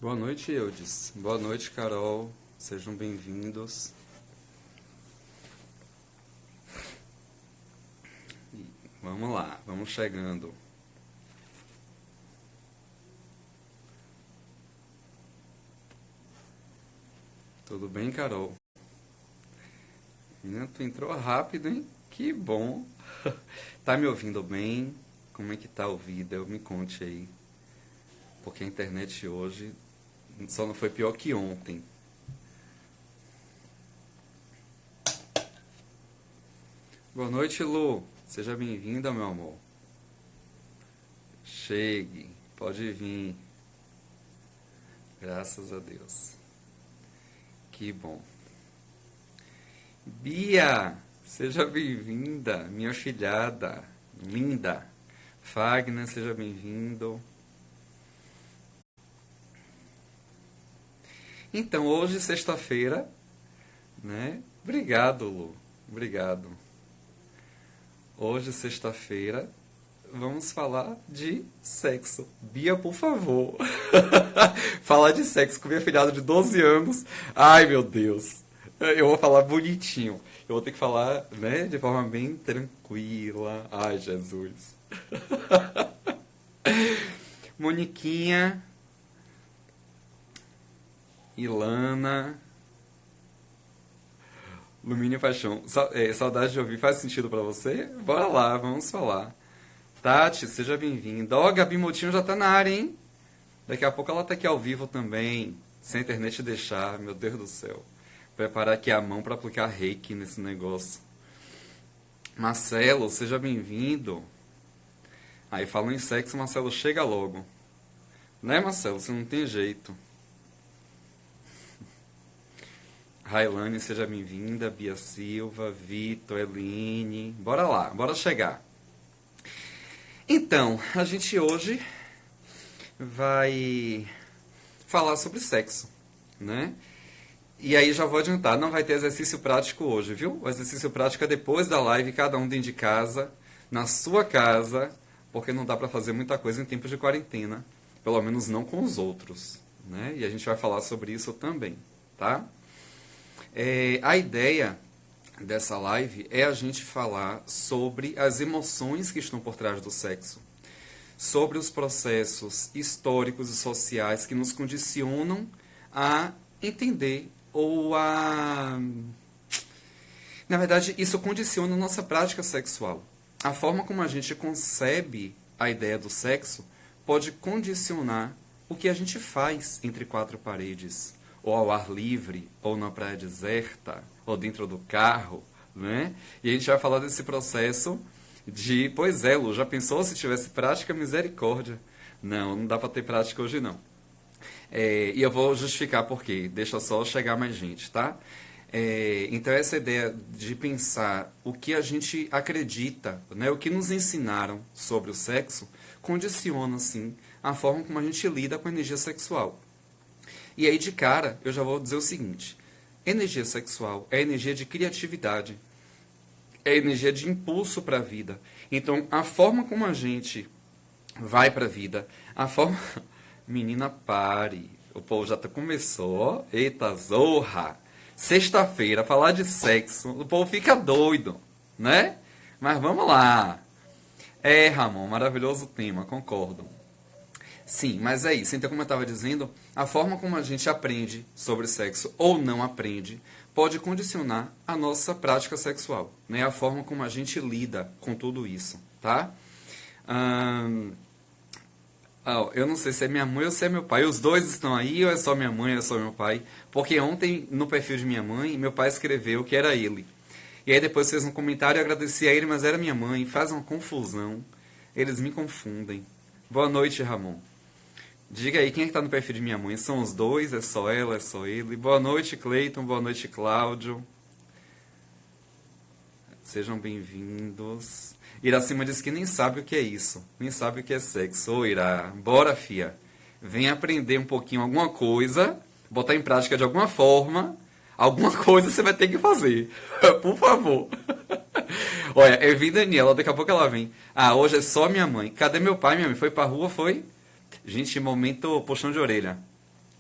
Boa noite, Eudes. Boa noite, Carol. Sejam bem-vindos. Vamos lá, vamos chegando. Tudo bem, Carol? Menina, tu entrou rápido, hein? Que bom. Tá me ouvindo bem? Como é que tá o vídeo? Me conte aí. Porque a internet hoje só não foi pior que ontem. Boa noite, Lu. Seja bem-vinda, meu amor. Chegue, pode vir. Graças a Deus. Que bom. Bia, seja bem-vinda, minha filhada, linda. Fagner, seja bem-vindo. Então, hoje, sexta-feira, né? Obrigado, Lu. Obrigado. Hoje, sexta-feira, vamos falar de sexo. Bia, por favor. Falar de sexo com minha filhada de 12 anos. Ai, meu Deus. Eu vou falar bonitinho. Eu vou ter que falar, né, de forma bem tranquila. Ai, Jesus. Moniquinha, Ilana, Lumínio e Paixão. Saudade de ouvir faz sentido pra você? Bora lá, vamos falar. Tati, seja bem-vinda. Ó, Gabi Moutinho já tá na área, hein? Daqui a pouco ela tá aqui ao vivo também. Se a internet deixar, meu Deus do céu. Preparar aqui a mão pra aplicar reiki nesse negócio. Marcelo, seja bem-vindo. Aí falando em sexo, Marcelo, chega logo. Né, Marcelo? Você não tem jeito. Railane, seja bem-vinda. Bia Silva, Vitor, Eline. Bora lá, bora chegar. Então, a gente hoje vai falar sobre sexo, né? E aí já vou adiantar, não vai ter exercício prático hoje, viu? O exercício prático é depois da live, cada um dentro de casa, na sua casa, porque não dá pra fazer muita coisa em tempos de quarentena, pelo menos não com os outros, né? E a gente vai falar sobre isso também, tá? A ideia dessa live é a gente falar sobre as emoções que estão por trás do sexo, sobre os processos históricos e sociais que nos condicionam a entender ou a... Na verdade, isso condiciona a nossa prática sexual. A forma como a gente concebe a ideia do sexo pode condicionar o que a gente faz entre quatro paredes, ou ao ar livre, ou na praia deserta, ou dentro do carro, né? E a gente vai falar desse processo de... Pois é, Lu, já pensou se tivesse prática? Misericórdia. Não, não dá para ter prática hoje, não. E eu vou justificar por quê. Deixa só chegar mais gente, tá? Então, essa ideia de pensar o que a gente acredita, né, o que nos ensinaram sobre o sexo, condiciona, sim, a forma como a gente lida com a energia sexual. E aí, de cara, eu já vou dizer o seguinte. Energia sexual é energia de criatividade. É energia de impulso para a vida. Então, a forma como a gente vai para a vida, a forma... Menina, pare. O povo já começou, ó. Eita, zorra. Sexta-feira, falar de sexo, o povo fica doido, né? Mas vamos lá. Ramon, maravilhoso tema, concordo. Sim, mas é isso. Então, como eu estava dizendo, a forma como a gente aprende sobre sexo ou não aprende pode condicionar a nossa prática sexual, né? A forma como a gente lida com tudo isso, tá? Eu não sei se é minha mãe ou se é meu pai. Os dois estão aí ou é só minha mãe ou é só meu pai? Porque ontem, no perfil de minha mãe, meu pai escreveu que era ele. E aí depois fez um comentário e agradeci a ele, mas era minha mãe. Faz uma confusão. Eles me confundem. Boa noite, Ramon. Diga aí, quem é que tá no perfil de minha mãe? São os dois? É só ela? É só ele? Boa noite, Cleiton. Boa noite, Cláudio. Sejam bem-vindos. Iracema disse que nem sabe o que é isso. Nem sabe o que é sexo. Ô, Ira, bora, fia. Vem aprender um pouquinho alguma coisa, botar em prática de alguma forma. Alguma coisa você vai ter que fazer. Por favor. Olha, Evi Daniela, daqui a pouco ela vem. Ah, hoje é só minha mãe. Cadê meu pai, minha mãe? Foi pra rua, foi? Gente, momento puxão de orelha.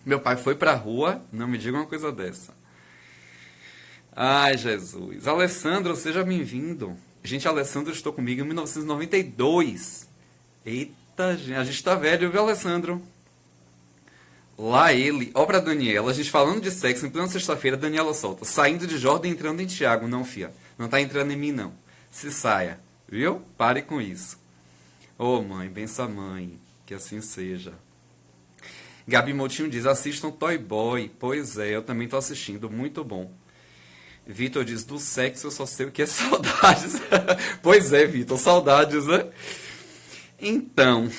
Meu pai foi pra rua, não me diga uma coisa dessa. Ai, Jesus. Alessandro, seja bem-vindo. Gente, Alessandro estou comigo em 1992. Eita, gente, a gente tá velho, viu, Alessandro? Lá ele, ó pra Daniela, a gente falando de sexo em plena sexta-feira, Daniela solta. Saindo de Jordan e entrando em Tiago. Não, fia. Não tá entrando em mim, não. Se saia. Viu? Pare com isso. Ô, mãe, bença a mãe. Que assim seja. Gabi Moutinho diz, assistam Toy Boy. Pois é, eu também tô assistindo. Muito bom. Vitor diz, do sexo eu só sei o que é saudades. Pois é, Vitor, saudades, né? Então,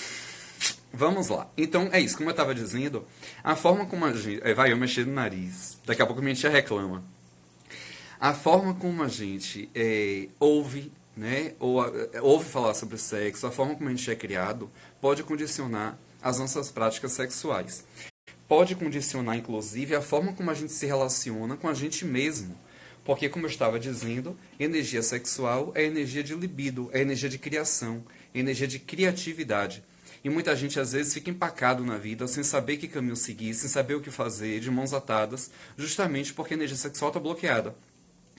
vamos lá. Então, é isso. Como eu estava dizendo, a forma como a gente... Vai eu mexer no nariz. Daqui a pouco a minha tia reclama. A forma como a gente ouve, né, ouve falar sobre sexo, a forma como a gente é criado, pode condicionar as nossas práticas sexuais. Pode condicionar, inclusive, a forma como a gente se relaciona com a gente mesmo. Porque, como eu estava dizendo, energia sexual é energia de libido, é energia de criação, é energia de criatividade. E muita gente, às vezes, fica empacado na vida, sem saber que caminho seguir, sem saber o que fazer, de mãos atadas, justamente porque a energia sexual está bloqueada.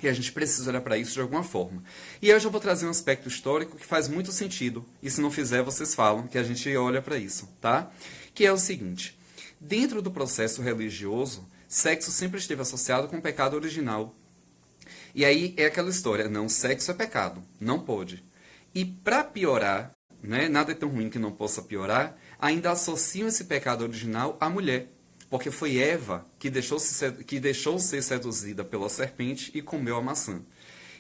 E a gente precisa olhar para isso de alguma forma. E eu já vou trazer um aspecto histórico que faz muito sentido. E se não fizer, vocês falam que a gente olha para isso, tá? Que é o seguinte. Dentro do processo religioso, sexo sempre esteve associado com o pecado original. E aí é aquela história, não, sexo é pecado, não pode. E para piorar, né, nada é tão ruim que não possa piorar, ainda associam esse pecado original à mulher. Porque foi Eva que deixou ser seduzida pela serpente e comeu a maçã.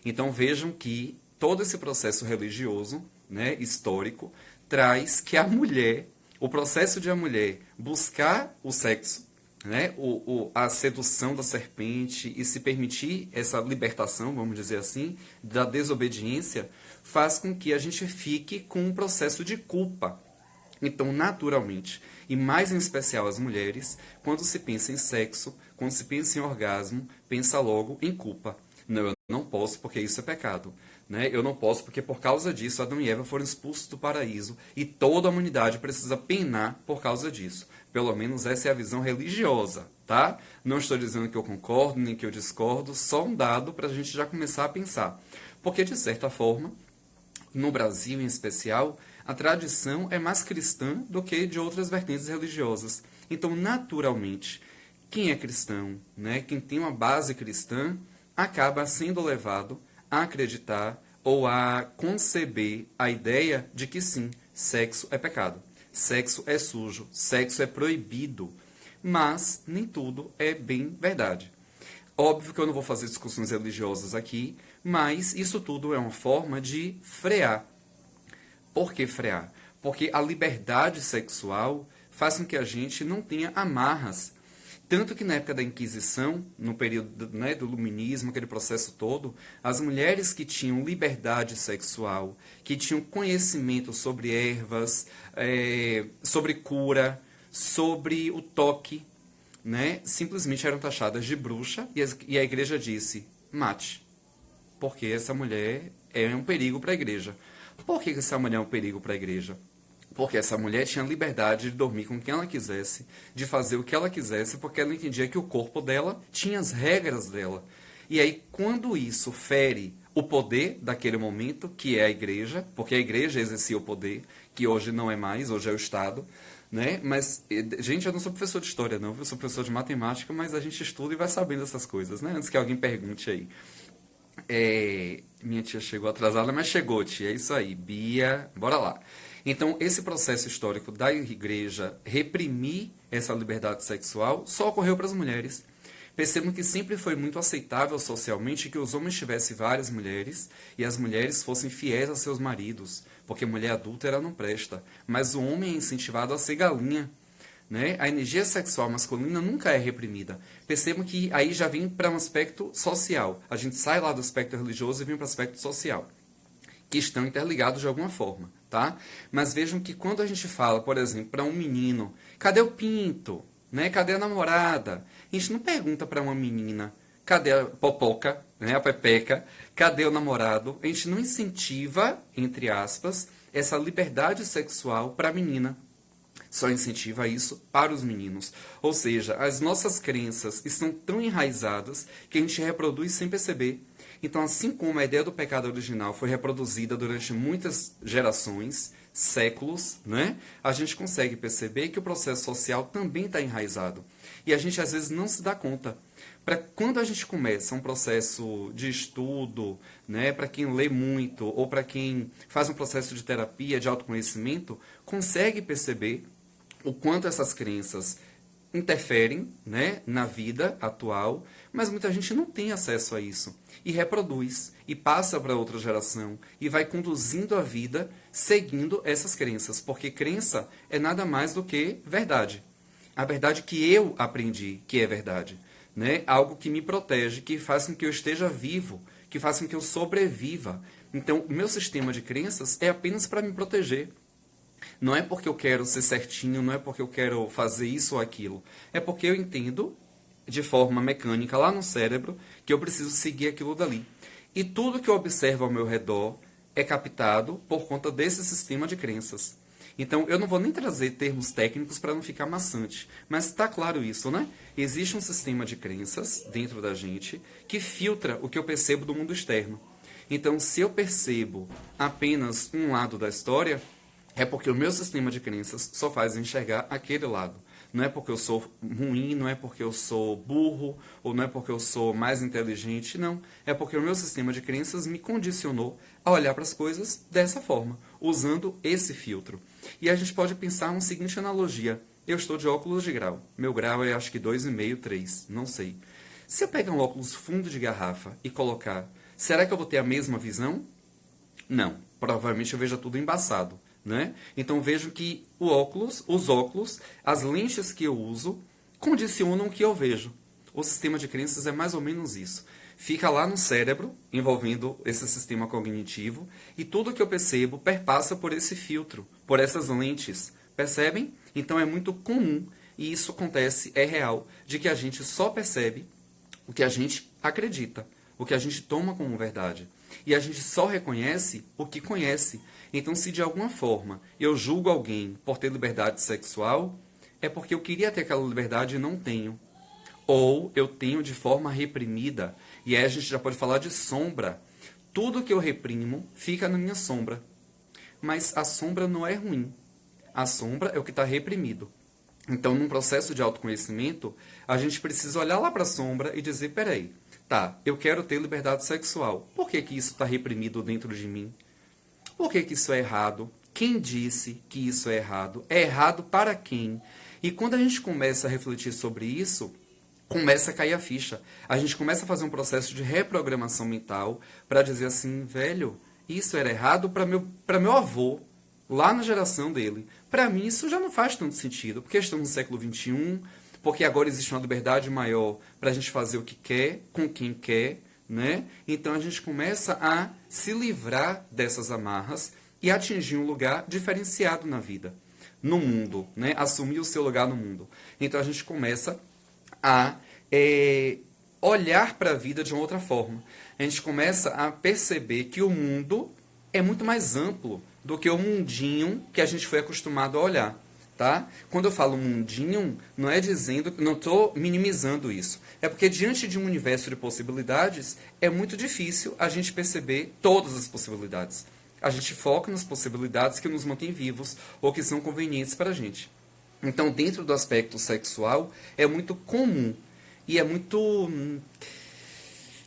Então vejam que todo esse processo religioso, né, histórico, traz que a mulher, o processo de a mulher buscar o sexo, né, a sedução da serpente e se permitir essa libertação, vamos dizer assim, da desobediência, faz com que a gente fique com um processo de culpa. Então, naturalmente, e mais em especial as mulheres, quando se pensa em sexo, quando se pensa em orgasmo, pensa logo em culpa. Não, eu não posso porque isso é pecado. Né? Eu não posso porque por causa disso Adão e Eva foram expulsos do paraíso e toda a humanidade precisa penar por causa disso. Pelo menos essa é a visão religiosa, tá? Não estou dizendo que eu concordo nem que eu discordo, só um dado para a gente já começar a pensar. Porque, de certa forma, no Brasil em especial, a tradição é mais cristã do que de outras vertentes religiosas. Então, naturalmente, quem é cristão, né, quem tem uma base cristã, acaba sendo levado a acreditar ou a conceber a ideia de que sim, sexo é pecado, sexo é sujo, sexo é proibido. Mas nem tudo é bem verdade. Óbvio que eu não vou fazer discussões religiosas aqui, mas isso tudo é uma forma de frear. Por que frear? Porque a liberdade sexual faz com que a gente não tenha amarras. Tanto que na época da Inquisição, no período, né, do Iluminismo, aquele processo todo, as mulheres que tinham liberdade sexual, que tinham conhecimento sobre ervas, sobre cura, sobre o toque, né, simplesmente eram taxadas de bruxa e a igreja disse, mate, porque essa mulher é um perigo para a igreja. Por que essa mulher é um perigo para a igreja? Porque essa mulher tinha liberdade de dormir com quem ela quisesse, de fazer o que ela quisesse, porque ela entendia que o corpo dela tinha as regras dela. E aí, quando isso fere o poder daquele momento, que é a igreja, porque a igreja exercia o poder, que hoje não é mais, hoje é o Estado, né? Mas, gente, eu não sou professor de história, não, eu sou professor de matemática, mas a gente estuda e vai sabendo essas coisas, né? Antes que alguém pergunte aí. Minha tia chegou atrasada, mas chegou, tia. É isso aí, Bia. Bora lá. Então, esse processo histórico da igreja reprimir essa liberdade sexual só ocorreu para as mulheres. Percebam que sempre foi muito aceitável socialmente que os homens tivessem várias mulheres e as mulheres fossem fiéis a seus maridos, porque mulher adúltera não presta. Mas o homem é incentivado a ser galinha. Né? A energia sexual masculina nunca é reprimida. Percebam que aí já vem para um aspecto social. A gente sai lá do aspecto religioso e vem para o aspecto social, que estão interligados de alguma forma. Tá? Mas vejam que quando a gente fala, por exemplo, para um menino, cadê o pinto? Né? Cadê a namorada? A gente não pergunta para uma menina, cadê a popoca, né? A pepeca? Cadê o namorado? A gente não incentiva, entre aspas, essa liberdade sexual para a menina. só incentiva isso para os meninos. Ou seja, as nossas crenças estão tão enraizadas que a gente reproduz sem perceber. Então, assim como a ideia do pecado original foi reproduzida durante muitas gerações, séculos, né? A gente consegue perceber que o processo social também está enraizado. E a gente às vezes não se dá conta. Para quando a gente começa um processo de estudo, né, para quem lê muito ou para quem faz um processo de terapia, de autoconhecimento, consegue perceber o quanto essas crenças interferem, né, na vida atual, mas muita gente não tem acesso a isso e reproduz e passa para outra geração e vai conduzindo a vida seguindo essas crenças, porque crença é nada mais do que verdade. A verdade que eu aprendi que é verdade, né? Algo que me protege, que faz com que eu esteja vivo, que faz com que eu sobreviva. Então, o meu sistema de crenças é apenas para me proteger. Não é porque eu quero ser certinho, não é porque eu quero fazer isso ou aquilo. É porque eu entendo, de forma mecânica, lá no cérebro, que eu preciso seguir aquilo dali. E tudo que eu observo ao meu redor é captado por conta desse sistema de crenças. Então, eu não vou nem trazer termos técnicos para não ficar maçante. Mas está claro isso, né? Existe um sistema de crenças dentro da gente que filtra o que eu percebo do mundo externo. Então, se eu percebo apenas um lado da história, é porque o meu sistema de crenças só faz enxergar aquele lado. Não é porque eu sou ruim, não é porque eu sou burro, ou não é porque eu sou mais inteligente, não. É porque o meu sistema de crenças me condicionou a olhar para as coisas dessa forma, usando esse filtro. E a gente pode pensar uma seguinte analogia. Eu estou de óculos de grau. Meu grau é acho que 2,5, 3, não sei. Se eu pegar um óculos fundo de garrafa e colocar, será que eu vou ter a mesma visão? Não. Provavelmente eu veja tudo embaçado. Né? Então vejo que os óculos, as lentes que eu uso, condicionam o que eu vejo. O sistema de crenças é mais ou menos isso. Fica lá no cérebro, envolvendo esse sistema cognitivo, e tudo que eu percebo perpassa por esse filtro, por essas lentes. Percebem? Então é muito comum, e isso acontece, é real, de que a gente só percebe o que a gente acredita, o que a gente toma como verdade. E a gente só reconhece o que conhece. Então, se de alguma forma eu julgo alguém por ter liberdade sexual, é porque eu queria ter aquela liberdade e não tenho. Ou eu tenho de forma reprimida. E aí a gente já pode falar de sombra. Tudo que eu reprimo fica na minha sombra. Mas a sombra não é ruim. A sombra é o que está reprimido. Então, num processo de autoconhecimento, a gente precisa olhar lá para a sombra e dizer, peraí, tá, eu quero ter liberdade sexual. Por que que isso está reprimido dentro de mim? Por que que isso é errado? Quem disse que isso é errado? É errado para quem? E quando a gente começa a refletir sobre isso, começa a cair a ficha. A gente começa a fazer um processo de reprogramação mental para dizer assim, velho, isso era errado para meu avô, lá na geração dele. Para mim, isso já não faz tanto sentido, porque estamos no século XXI, porque agora existe uma liberdade maior para a gente fazer o que quer, com quem quer, né? Então a gente começa a se livrar dessas amarras e atingir um lugar diferenciado na vida, no mundo, né? Assumir o seu lugar no mundo. Então a gente começa a olhar para a vida de uma outra forma. A gente começa a perceber que o mundo é muito mais amplo do que o mundinho que a gente foi acostumado a olhar. Tá? Quando eu falo mundinho, não é dizendo, não estou minimizando isso. É porque diante de um universo de possibilidades, é muito difícil a gente perceber todas as possibilidades. A gente foca nas possibilidades que nos mantêm vivos ou que são convenientes para a gente. Então, dentro do aspecto sexual, é muito comum e é muito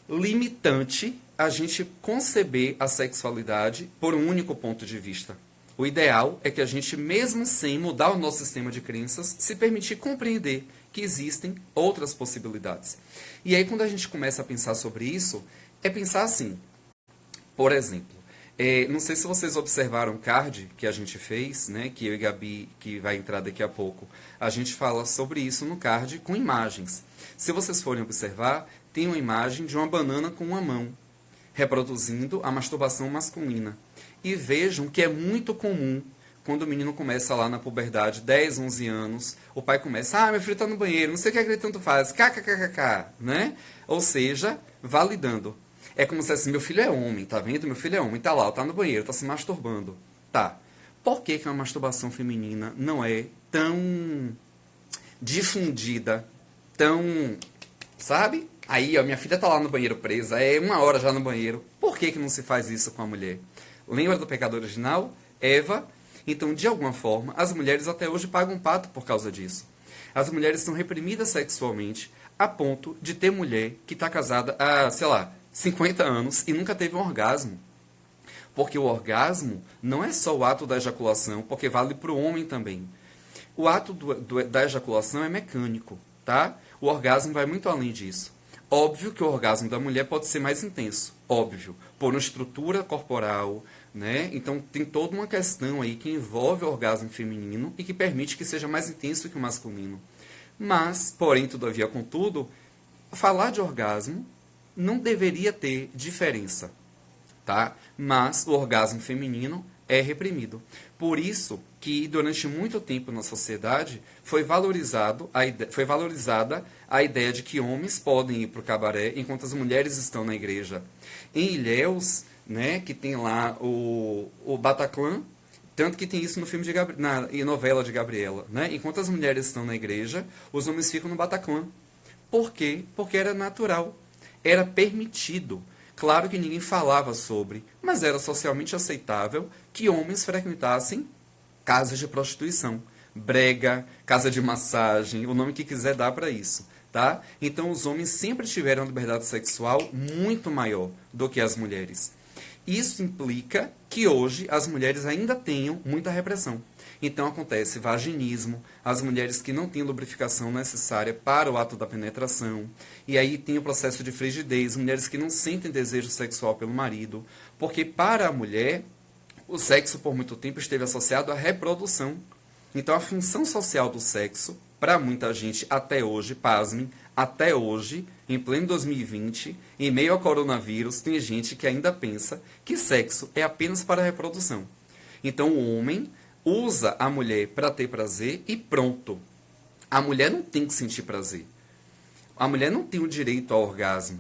limitante a gente conceber a sexualidade por um único ponto de vista. O ideal é que a gente, mesmo sem mudar o nosso sistema de crenças, se permitir compreender que existem outras possibilidades. E aí, quando a gente começa a pensar sobre isso, é pensar assim, por exemplo, não sei se vocês observaram o card que a gente fez, né, que eu e Gabi, que vai entrar daqui a pouco, a gente fala sobre isso no card com imagens. Se vocês forem observar, tem uma imagem de uma banana com uma mão, reproduzindo a masturbação masculina. E vejam que é muito comum, quando o menino começa lá na puberdade, 10, 11 anos, o pai começa, meu filho está no banheiro, não sei o que ele tanto faz, kkkk, né? Ou seja, validando. É como se assim, meu filho é homem, tá vendo? Meu filho é homem, tá lá, tá no banheiro, tá se masturbando. Tá. Por que que a masturbação feminina não é tão difundida, tão, sabe? Aí, ó, minha filha tá lá no banheiro presa, é 1 hora já no banheiro. Por que que não se faz isso com a mulher? Lembra do pecado original? Eva? Então, de alguma forma, as mulheres até hoje pagam um pato por causa disso. As mulheres são reprimidas sexualmente a ponto de ter mulher que está casada há, sei lá, 50 anos e nunca teve um orgasmo. Porque o orgasmo não é só o ato da ejaculação, porque vale para o homem também. O ato da ejaculação é mecânico, tá? O orgasmo vai muito além disso. Óbvio que o orgasmo da mulher pode ser mais intenso, óbvio, por uma estrutura corporal, né? Então tem toda uma questão aí que envolve o orgasmo feminino e que permite que seja mais intenso que o masculino. Mas, porém, todavia, contudo, falar de orgasmo não deveria ter diferença, tá? Mas o orgasmo feminino é reprimido. Por isso que durante muito tempo na sociedade foi valorizada a ideia de que homens podem ir para o cabaré enquanto as mulheres estão na igreja. Em Ilhéus, né, que tem lá o Bataclan, tanto que tem isso no filme na novela de Gabriela, né? Enquanto as mulheres estão na igreja, os homens ficam no Bataclan. Por quê? Porque era natural, era permitido. Claro que ninguém falava sobre, mas era socialmente aceitável que homens frequentassem casas de prostituição, brega, casa de massagem, o nome que quiser dar para isso, tá? Então os homens sempre tiveram uma liberdade sexual muito maior do que as mulheres. Isso implica que hoje as mulheres ainda tenham muita repressão. Então acontece vaginismo, as mulheres que não têm lubrificação necessária para o ato da penetração, e aí tem o processo de frigidez, mulheres que não sentem desejo sexual pelo marido, porque para a mulher o sexo por muito tempo esteve associado à reprodução. Então a função social do sexo, para muita gente até hoje, pasmem, até hoje, em pleno 2020, em meio ao coronavírus, tem gente que ainda pensa que sexo é apenas para a reprodução. Então o homem usa a mulher para ter prazer e pronto. A mulher não tem que sentir prazer. A mulher não tem o direito ao orgasmo.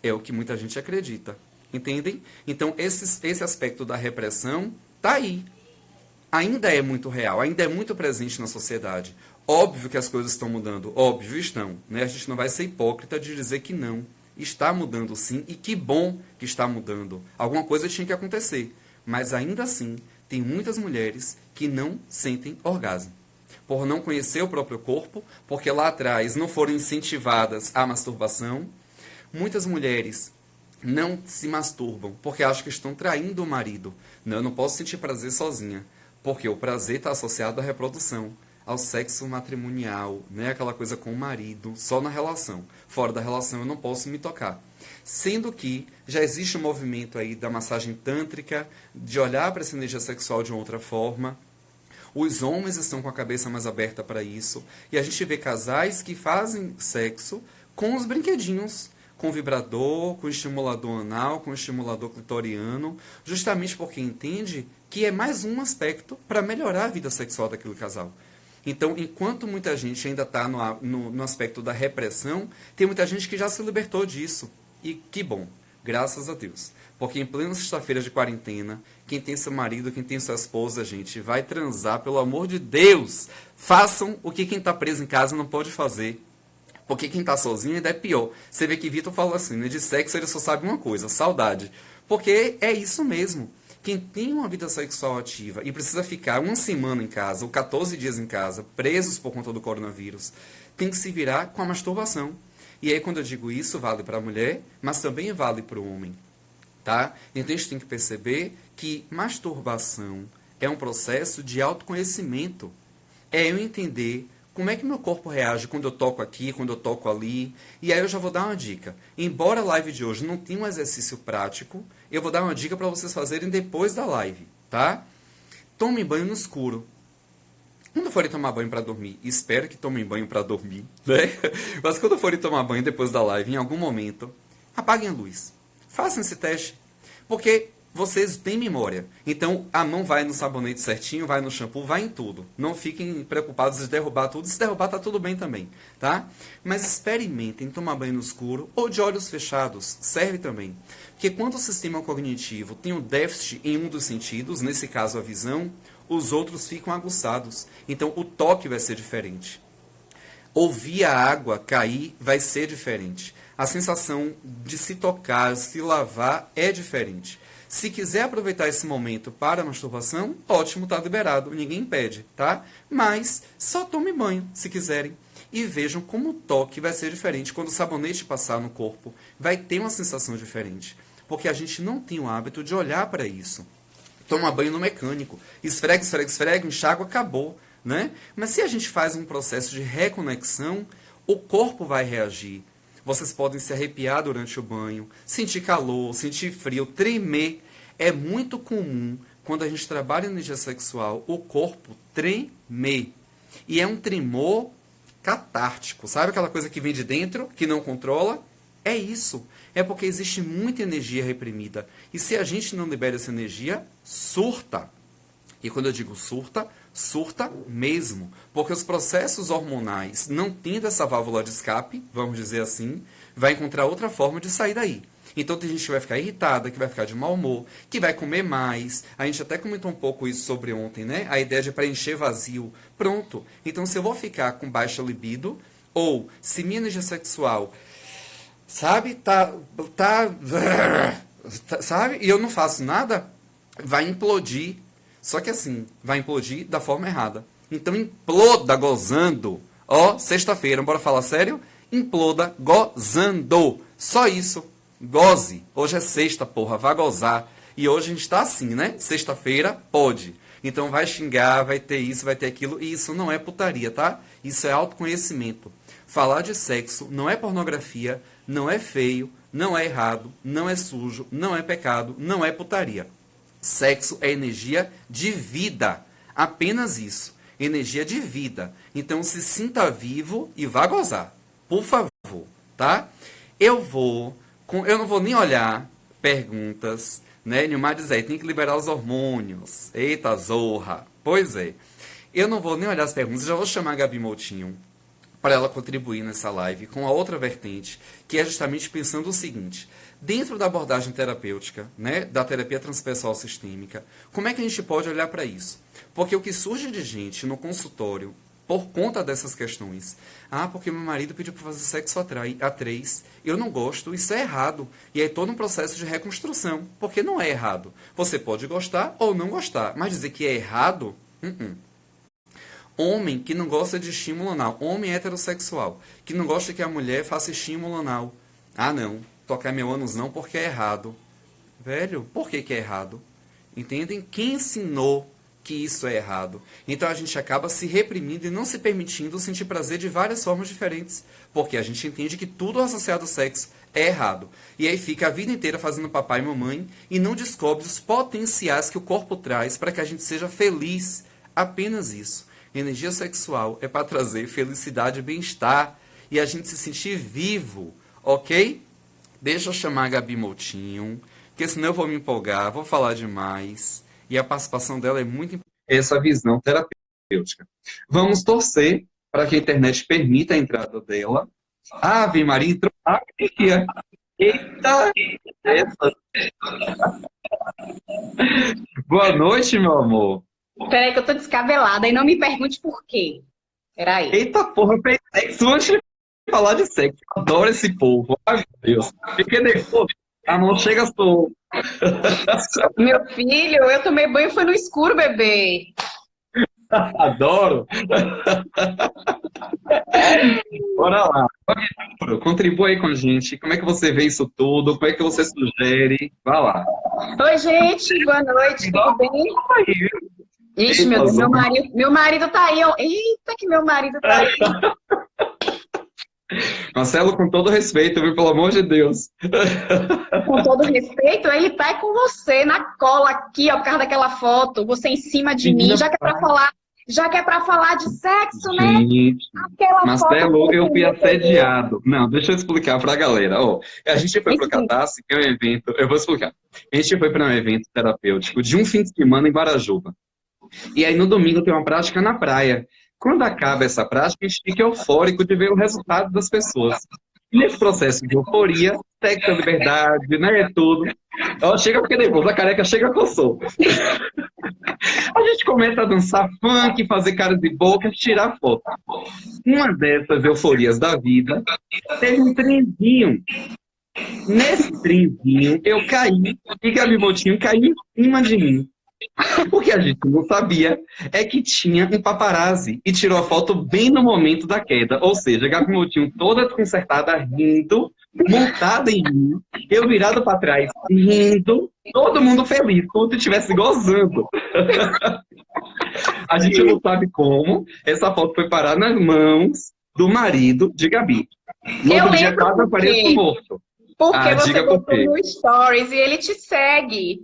É o que muita gente acredita. Entendem? Então esse aspecto da repressão está aí. Ainda é muito real, ainda é muito presente na sociedade. Óbvio que as coisas estão mudando, óbvio estão. Né? A gente não vai ser hipócrita de dizer que não. Está mudando sim, e que bom que está mudando. Alguma coisa tinha que acontecer. Mas ainda assim, tem muitas mulheres que não sentem orgasmo. Por não conhecer o próprio corpo, porque lá atrás não foram incentivadas à masturbação. Muitas mulheres não se masturbam porque acham que estão traindo o marido. Não, eu não posso sentir prazer sozinha, porque o prazer está associado à reprodução, ao sexo matrimonial, né? Aquela coisa com o marido, só na relação. Fora da relação eu não posso me tocar. Sendo que já existe um movimento aí da massagem tântrica, de olhar para essa energia sexual de uma outra forma. Os homens estão com a cabeça mais aberta para isso. E a gente vê casais que fazem sexo com os brinquedinhos, com vibrador, com estimulador anal, com estimulador clitoriano, justamente porque entende que é mais um aspecto para melhorar a vida sexual daquele casal. Então, enquanto muita gente ainda está no aspecto da repressão, tem muita gente que já se libertou disso. E que bom, graças a Deus. Porque em plena sexta-feira de quarentena, quem tem seu marido, quem tem sua esposa, gente, vai transar, pelo amor de Deus. Façam o que quem está preso em casa não pode fazer. Porque quem está sozinho ainda é pior. Você vê que Vitor falou assim, né, de sexo ele só sabe uma coisa, saudade. Porque é isso mesmo. Quem tem uma vida sexual ativa e precisa ficar 1 semana em casa, ou 14 dias em casa, presos por conta do coronavírus, tem que se virar com a masturbação. E aí, quando eu digo isso, vale para a mulher, mas também vale para o homem. Tá? Então, a gente tem que perceber que masturbação é um processo de autoconhecimento. É eu entender como é que meu corpo reage quando eu toco aqui, quando eu toco ali. E aí eu já vou dar uma dica. Embora a live de hoje não tenha um exercício prático, eu vou dar uma dica para vocês fazerem depois da live. Tá? Tomem banho no escuro. Quando forem tomar banho para dormir, espero que tomem banho para dormir, né? Mas quando forem tomar banho depois da live, em algum momento, apaguem a luz. Façam esse teste. Porque Vocês têm memória. Então, a mão vai no sabonete certinho, vai no shampoo, vai em tudo. Não fiquem preocupados de derrubar tudo. Se derrubar, tá tudo bem também, tá? Mas experimentem tomar banho no escuro ou de olhos fechados. Serve também. Porque quando o sistema cognitivo tem um déficit em um dos sentidos, nesse caso a visão, os outros ficam aguçados. Então, o toque vai ser diferente. Ouvir a água cair vai ser diferente. A sensação de se tocar, se lavar é diferente. Se quiser aproveitar esse momento para a masturbação, ótimo, tá liberado, ninguém impede, tá? Mas só tome banho, se quiserem. E vejam como o toque vai ser diferente. Quando o sabonete passar no corpo, vai ter uma sensação diferente. Porque a gente não tem o hábito de olhar para isso. Toma banho no mecânico. Esfrega, esfrega, esfrega, enxágua, acabou, né? Mas se a gente faz um processo de reconexão, o corpo vai reagir. Vocês podem se arrepiar durante o banho, sentir calor, sentir frio, tremer. É muito comum, quando a gente trabalha em energia sexual, o corpo tremer. E é um tremor catártico. Sabe aquela coisa que vem de dentro, que não controla? É isso. É porque existe muita energia reprimida. E se a gente não libera essa energia, surta. E quando eu digo surta, surta mesmo. Porque os processos hormonais, não tendo essa válvula de escape, vamos dizer assim, vai encontrar outra forma de sair daí. Então tem gente que vai ficar irritada, que vai ficar de mau humor, que vai comer mais. A gente até comentou um pouco isso sobre ontem, né? A ideia de preencher vazio. Pronto. Então se eu vou ficar com baixa libido, ou se minha energia sexual, sabe, sabe, e eu não faço nada, vai implodir. Só que assim, vai implodir da forma errada. Então imploda gozando. Ó, sexta-feira, bora falar sério? Imploda gozando. Só isso. Goze. Hoje é sexta, porra, vá gozar. E hoje a gente tá assim, né? Sexta-feira, pode. Então vai xingar, vai ter isso, vai ter aquilo. E isso não é putaria, tá? Isso é autoconhecimento. Falar de sexo não é pornografia, não é feio, não é errado, não é sujo, não é pecado, não é putaria. Sexo é energia de vida. Apenas isso. Energia de vida. Então se sinta vivo e vá gozar. Por favor, tá? Eu não vou nem olhar perguntas, né? Nilmar diz aí, tem que liberar os hormônios. Eita zorra. Pois é. Eu não vou nem olhar as perguntas, já vou chamar a Gabi Moutinho para ela contribuir nessa live com a outra vertente, que é justamente pensando o seguinte: dentro da abordagem terapêutica, né, da terapia transpessoal sistêmica, como é que a gente pode olhar para isso? Porque o que surge de gente no consultório, por conta dessas questões, porque meu marido pediu para fazer sexo a três, eu não gosto, isso é errado. E aí todo um processo de reconstrução, porque não é errado. Você pode gostar ou não gostar, mas dizer que é errado, Homem que não gosta de estímulo anal, homem heterossexual, que não gosta que a mulher faça estímulo anal. Não, tocar meu ânus não porque é errado. Velho, por que é errado? Entendem? Quem ensinou que isso é errado? Então a gente acaba se reprimindo e não se permitindo sentir prazer de várias formas diferentes. Porque a gente entende que tudo associado ao sexo é errado. E aí fica a vida inteira fazendo papai e mamãe e não descobre os potenciais que o corpo traz para que a gente seja feliz. Apenas isso. Energia sexual é para trazer felicidade e bem-estar e a gente se sentir vivo, ok? Deixa eu chamar a Gabi Moutinho, porque senão eu vou me empolgar, vou falar demais. E a participação dela é muito importante. Essa visão terapêutica. Vamos torcer para que a internet permita a entrada dela. Ave Maria, entrou. Eita! Essa. Boa noite, meu amor. Peraí que eu tô descabelada e não me pergunte por quê. Peraí. Eita porra, eu pensei sexo antes de falar de sexo. Eu adoro esse povo. Ai, meu Deus. Fiquei nervoso. Não chega, sou. Meu filho, eu tomei banho foi no escuro, bebê. Adoro. Bora lá. Contribua aí com a gente. Como é que você vê isso tudo? Como é que você sugere? Vai lá. Oi, gente. Boa noite. Tudo bem? Ixi, meu Deus, meu marido tá aí. Eita, que meu marido tá aí. Marcelo, com todo respeito, viu? Pelo amor de Deus. Com todo respeito, ele tá com você na cola aqui, ó, por causa daquela foto. Você em cima de mim, já que é pra falar. Já que é para falar de sexo, né? Gente, Aquela foto Marcelo, eu fui que você viu. assediado. Não, deixa eu explicar pra galera. Ó, a gente foi pro Explica. Catarse, que é um evento, eu vou explicar. A gente foi para um evento terapêutico de um fim de semana em Barajuba. E aí no domingo tem uma prática na praia. Quando acaba essa prática, a gente fica eufórico de ver o resultado das pessoas. E nesse processo de euforia, sexo, liberdade, né, tudo. Ela chega porque nervoso, a careca chega coçou. A gente começa a dançar funk, fazer caras de boca, tirar foto. Uma dessas euforias da vida, teve um trenzinho. Nesse trenzinho, eu caí e Gabi Botinho caiu em cima de mim. O que a gente não sabia é que tinha um paparazzi e tirou a foto bem no momento da queda. Ou seja, a Gabi Moutinho toda desconcertada, rindo, montada em mim, eu virado para trás, rindo, todo mundo feliz, como se estivesse gozando. A gente não sabe como essa foto foi parar nas mãos do marido de Gabi. No Eu outro dia, lembro quase por apareço quê. morto. Porque Ah, você diga por botou quê. no Stories e ele te segue.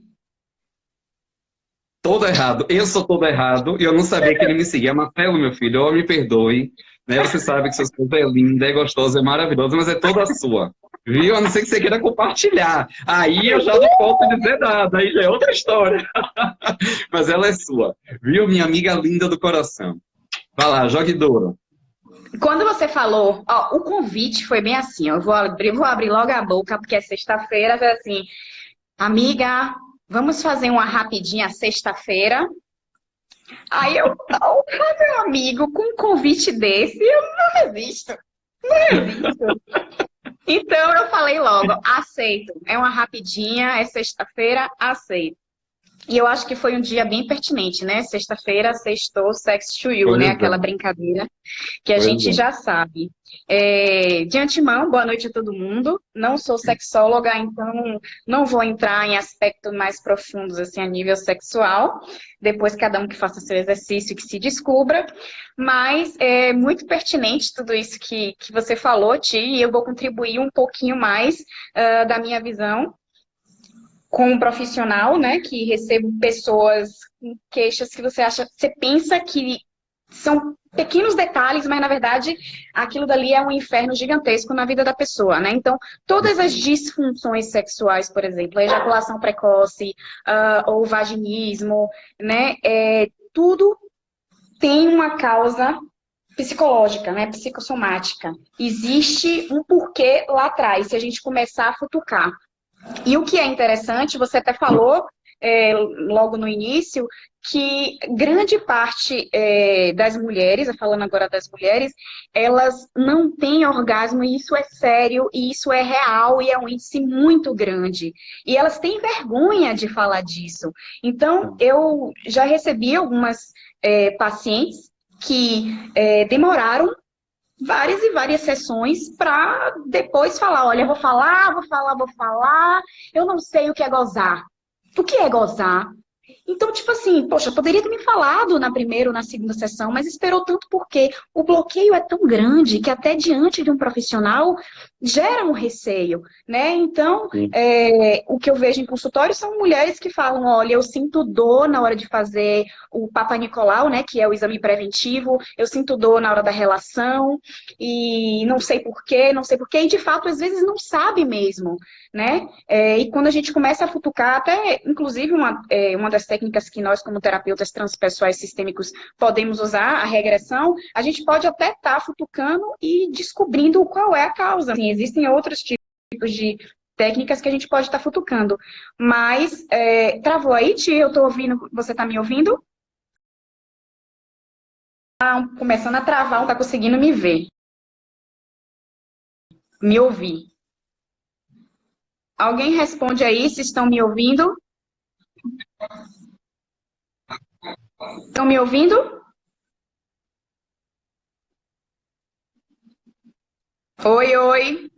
Todo errado. Eu sou todo errado e eu não sabia que ele me seguia. Marcelo, meu filho, oh, me perdoe. Né? Você sabe que sua esposa é linda, é gostosa, é maravilhosa, mas é toda sua. Viu? A não ser que você queira compartilhar. Aí eu já não posso dizer nada, aí já é outra história. Mas ela é sua. Viu, minha amiga linda do coração? Vai lá, jogue duro. Quando você falou, ó, o convite foi bem assim, ó, vou abrir logo a boca, porque é sexta-feira, foi assim, amiga, vamos fazer uma rapidinha sexta-feira. Aí eu, oh, meu amigo, com um convite desse, eu não resisto, não resisto. Então eu falei logo, aceito. É uma rapidinha, é sexta-feira, aceito. E eu acho que foi um dia bem pertinente, né? Sexta-feira, sextou, sex to you, Pois né? é, Aquela brincadeira que a pois gente é. já sabe. De antemão, boa noite a todo mundo. Não sou sexóloga, então não vou entrar em aspectos mais profundos assim a nível sexual. Depois cada um que faça seu exercício, que se descubra. Mas é muito pertinente tudo isso que você falou, Ti, e eu vou contribuir um pouquinho mais da minha visão como profissional, né, que recebo pessoas com queixas que você acha, você pensa que são pequenos detalhes, mas na verdade aquilo dali é um inferno gigantesco na vida da pessoa, né? Então, todas as disfunções sexuais, por exemplo, a ejaculação precoce, ou vaginismo, né? Tudo tem uma causa psicológica, né? Psicossomática. Existe um porquê lá atrás, se a gente começar a futucar. E o que é interessante, você até falou logo no início, que grande parte das mulheres, falando agora das mulheres, elas não têm orgasmo, e isso é sério, e isso é real, e é um índice muito grande. E elas têm vergonha de falar disso. Então, eu já recebi algumas pacientes que demoraram várias e várias sessões para depois falar, olha, vou falar, vou falar, vou falar, eu não sei o que é gozar. O que é gozar? Então, tipo assim, poxa, poderia ter me falado na primeira ou na segunda sessão, mas esperou tanto porque o bloqueio é tão grande que até diante de um profissional gera um receio, né? Então, Sim. o que eu vejo em consultório são mulheres que falam, olha, eu sinto dor na hora de fazer o Papa Nicolau, né, que é o exame preventivo, eu sinto dor na hora da relação e não sei por quê, não sei por quê, e de fato, às vezes não sabe mesmo, né? E quando a gente começa a futucar, até inclusive uma das técnicas que nós, como terapeutas transpessoais sistêmicos, podemos usar, a regressão, a gente pode até estar futucando e descobrindo qual é a causa. Assim, existem outros tipos de técnicas que a gente pode estar futucando. Mas, travou aí, Tia? Eu estou ouvindo, você está me ouvindo? Começando a travar, não está conseguindo me ver, me ouvir. Alguém responde aí se estão me ouvindo? Estão me ouvindo? Oi, oi.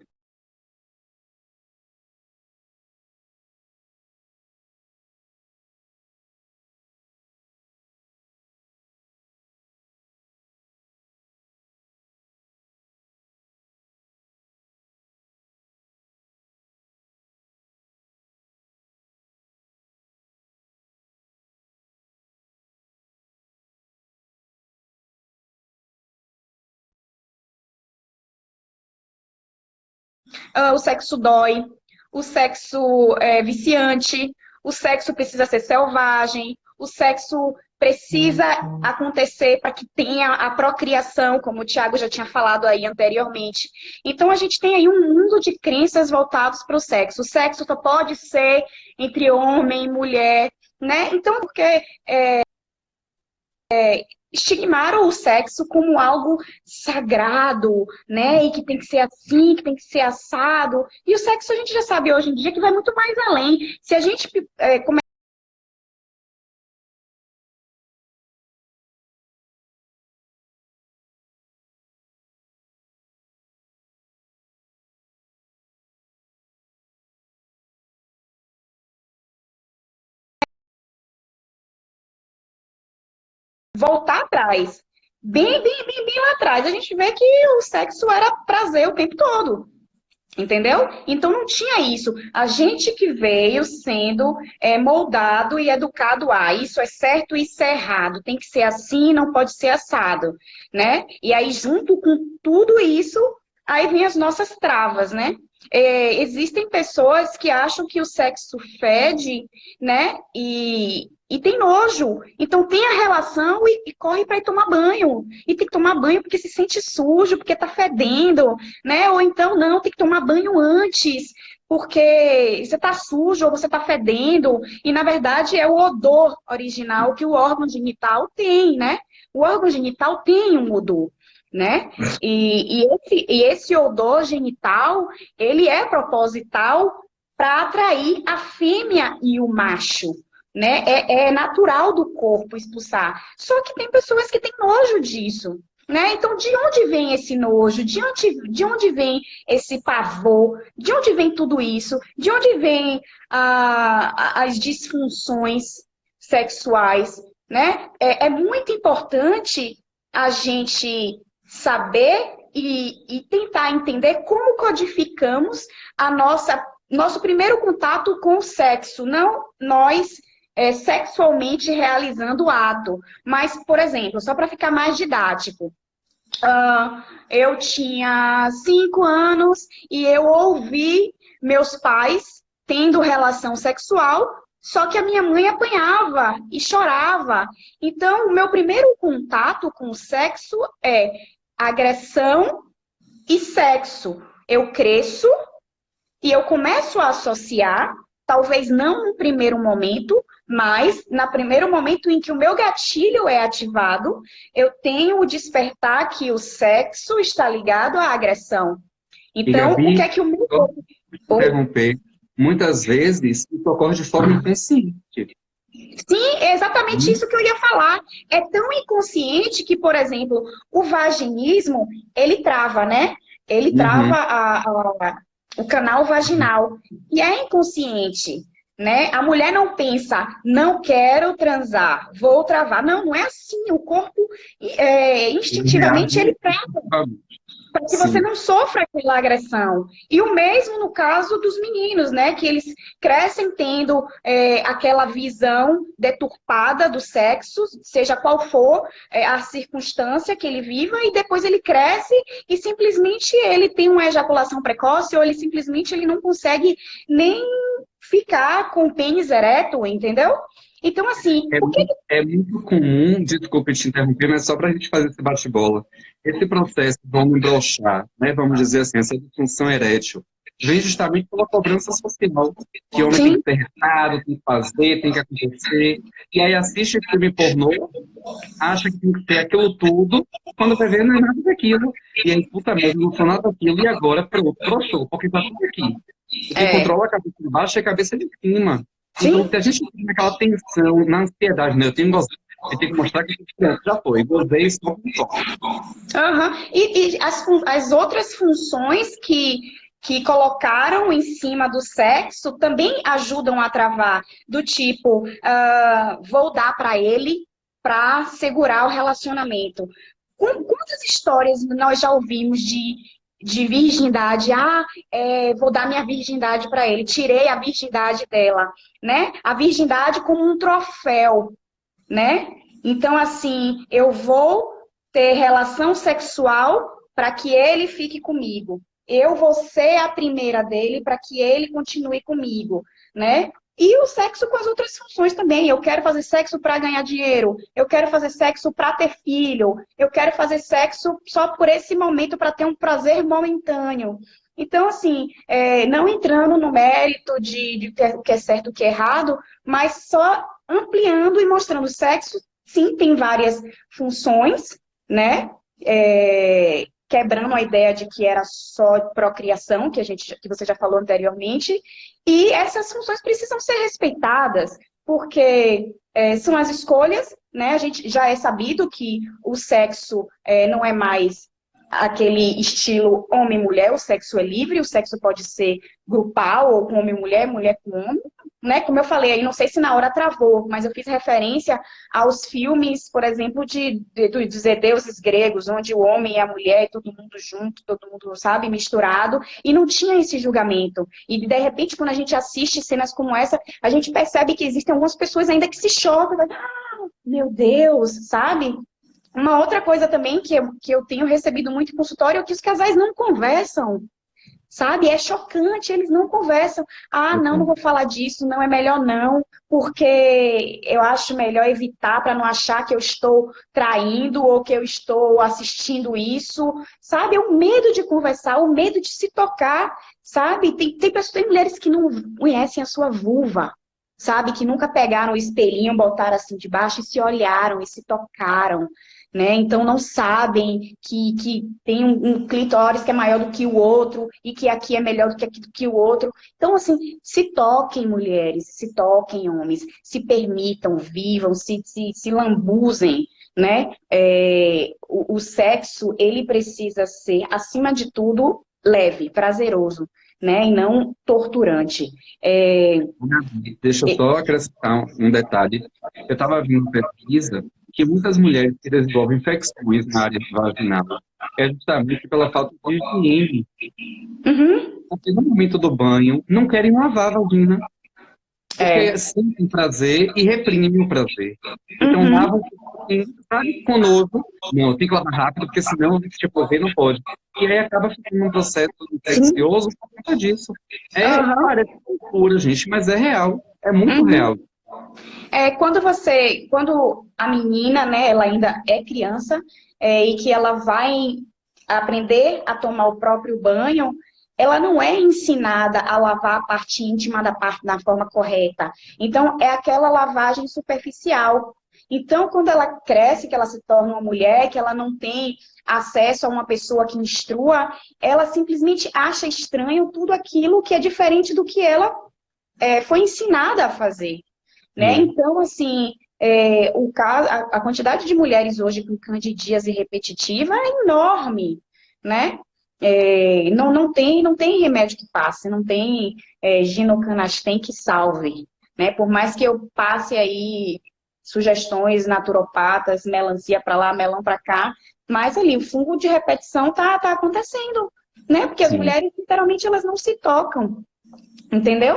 o sexo dói, o sexo é viciante, o sexo precisa ser selvagem, o sexo precisa acontecer para que tenha a procriação, como o Tiago já tinha falado aí anteriormente. Então, a gente tem aí um mundo de crenças voltados para o sexo. O sexo só pode ser entre homem e mulher, né? Então, porque estigmaram o sexo como algo sagrado, né? E que tem que ser assim, que tem que ser assado. E o sexo a gente já sabe hoje em dia que vai muito mais além. Se a gente voltar atrás, bem lá atrás, a gente vê que o sexo era prazer o tempo todo. Entendeu? Então não tinha isso. A gente que veio sendo moldado e educado a isso é certo, isso é errado. Tem que ser assim, não pode ser assado, né? E aí, junto com tudo isso, aí vem as nossas travas, né? Existem pessoas que acham que o sexo fede, né? E tem nojo. Então tem a relação e corre para ir tomar banho. E tem que tomar banho porque se sente sujo, porque tá fedendo, né? Ou então não, tem que tomar banho antes, porque você tá sujo ou você tá fedendo. E na verdade é o odor original que o órgão genital tem, né? O órgão genital tem um odor, né? E esse odor genital, ele é proposital para atrair a fêmea e o macho, né? É natural do corpo expulsar. Só que tem pessoas que têm nojo disso, né? Então, de onde vem esse nojo? De onde vem esse pavor? De onde vem tudo isso? De onde vem as disfunções sexuais, né? É muito importante a gente saber e tentar entender como codificamos nosso primeiro contato com o sexo, não nós sexualmente realizando o ato. Mas, por exemplo, só para ficar mais didático, eu tinha 5 anos e eu ouvi meus pais tendo relação sexual, só que a minha mãe apanhava e chorava. Então, o meu primeiro contato com o sexo é agressão e sexo. Eu cresço e eu começo a associar, talvez não no primeiro momento, mas no primeiro momento em que o meu gatilho é ativado, eu tenho o despertar que o sexo está ligado à agressão. E, Então, o que Gabi, é que o meu só corpo... interromper, muitas vezes isso ocorre de forma inconsciente. Sim, é exatamente isso que eu ia falar. É tão inconsciente que, por exemplo, o vaginismo, ele trava, né? Ele trava Uhum. o canal vaginal. E é inconsciente, né? A mulher não pensa, não quero transar, vou travar. Não, não é assim. O corpo, Ele instintivamente, ele reage trava positivamente. para que você Sim. não sofra aquela agressão. E o mesmo no caso dos meninos, né? Que eles crescem tendo aquela visão deturpada do sexo, seja qual for a circunstância que ele viva, e depois ele cresce e simplesmente ele tem uma ejaculação precoce, ou ele simplesmente ele não consegue nem ficar com o pênis ereto, entendeu? Então, assim, É, o que... é muito comum, desculpe te interromper, mas só para a gente fazer esse bate-bola. Esse processo de homem broxar, né, vamos dizer assim, essa disfunção erétil, vem justamente pela cobrança social, que o homem tem Sim, que ser retado, tem que fazer, tem que acontecer, e aí assiste filme pornô, acha que tem que ter aquilo tudo, quando vai ver não é nada daquilo, e aí, puta merda, não sou nada daquilo, e agora, pronto, broxou, porque tá tudo aqui. E quem é, controla a cabeça de baixo é a cabeça de cima. Então, sim. se a gente tem aquela tensão, na ansiedade, né? Eu tenho que mostrar que já foi, gozei só com só. Aham. E as outras funções que colocaram em cima do sexo também ajudam a travar, do tipo, vou dar para ele para segurar o relacionamento. Quantas histórias nós já ouvimos de virgindade? Vou dar minha virgindade para ele, tirei a virgindade dela, né? A virgindade como um troféu, né? Então, assim, eu vou ter relação sexual para que ele fique comigo. eu vou ser a primeira dele para que ele continue comigo, né? E o sexo com as outras funções também. Eu quero fazer sexo para ganhar dinheiro, eu quero fazer sexo para ter filho, eu quero fazer sexo só por esse momento para ter um prazer momentâneo. Então, assim, não entrando no mérito de o que é certo e o que é errado, mas só ampliando e mostrando o sexo, sim, tem várias funções, né? Quebrando a ideia de que era só procriação, que você já falou anteriormente, e essas funções precisam ser respeitadas, porque são as escolhas, né? A gente já é sabido que o sexo não é mais aquele estilo homem-mulher, o sexo é livre, o sexo pode ser grupal, ou com homem-mulher, mulher com homem, né? Como eu falei aí, não sei se na hora travou, mas eu fiz referência aos filmes, por exemplo, dos deuses gregos, onde o homem e a mulher, todo mundo junto, todo mundo, sabe, misturado, e não tinha esse julgamento. E, de repente, quando a gente assiste cenas como essa, a gente percebe que existem algumas pessoas ainda que se chocam, meu Deus, sabe? Uma outra coisa também que eu tenho recebido muito em consultório é que os casais não conversam, sabe? É chocante, eles não conversam. Ah, não, não vou falar disso, não, é melhor não, porque eu acho melhor evitar para não achar que eu estou traindo ou que eu estou assistindo isso, sabe? O medo de conversar, o medo de se tocar, sabe? Tem mulheres que não conhecem a sua vulva, sabe? Que nunca pegaram o espelhinho, botaram assim debaixo e se olharam e se tocaram, né? Então não sabem que tem um clitóris que é maior do que o outro e que aqui é melhor do que aqui do que o outro. Então, assim, se toquem, mulheres, se toquem, homens, se permitam, vivam, se lambuzem, né? O sexo, ele precisa ser, acima de tudo, leve, prazeroso, né? E não torturante. Deixa eu só acrescentar um detalhe. Eu estava vendo uma pesquisa que muitas mulheres que desenvolvem infecções na área vaginal é justamente pela falta de higiene. Uhum. Porque no momento do banho não querem lavar a vagina, porque sentem prazer e reprimem o prazer. Então Uhum. lavam sabe, com nojo. Não, tem que lavar rápido, porque senão, tipo, ver não pode. E aí acaba ficando um processo infeccioso por conta disso. Parece loucura, gente, mas é real. É muito real. Quando a menina, né, ela ainda é criança, e que ela vai aprender a tomar o próprio banho, ela não é ensinada a lavar a parte íntima da forma correta. Então, é aquela lavagem superficial. Então, quando ela cresce, que ela se torna uma mulher, que ela não tem acesso a uma pessoa que instrua, ela simplesmente acha estranho tudo aquilo que é diferente do que ela foi ensinada a fazer. Né? Então, assim, a quantidade de mulheres hoje com candidíase repetitiva é enorme, né? Não tem remédio que passe, não tem ginocanasten que salve, né? Por mais que eu passe aí sugestões naturopatas, melancia para lá, melão para cá, mas ali o fungo de repetição tá acontecendo, né? Porque as mulheres, literalmente, elas não se tocam, entendeu?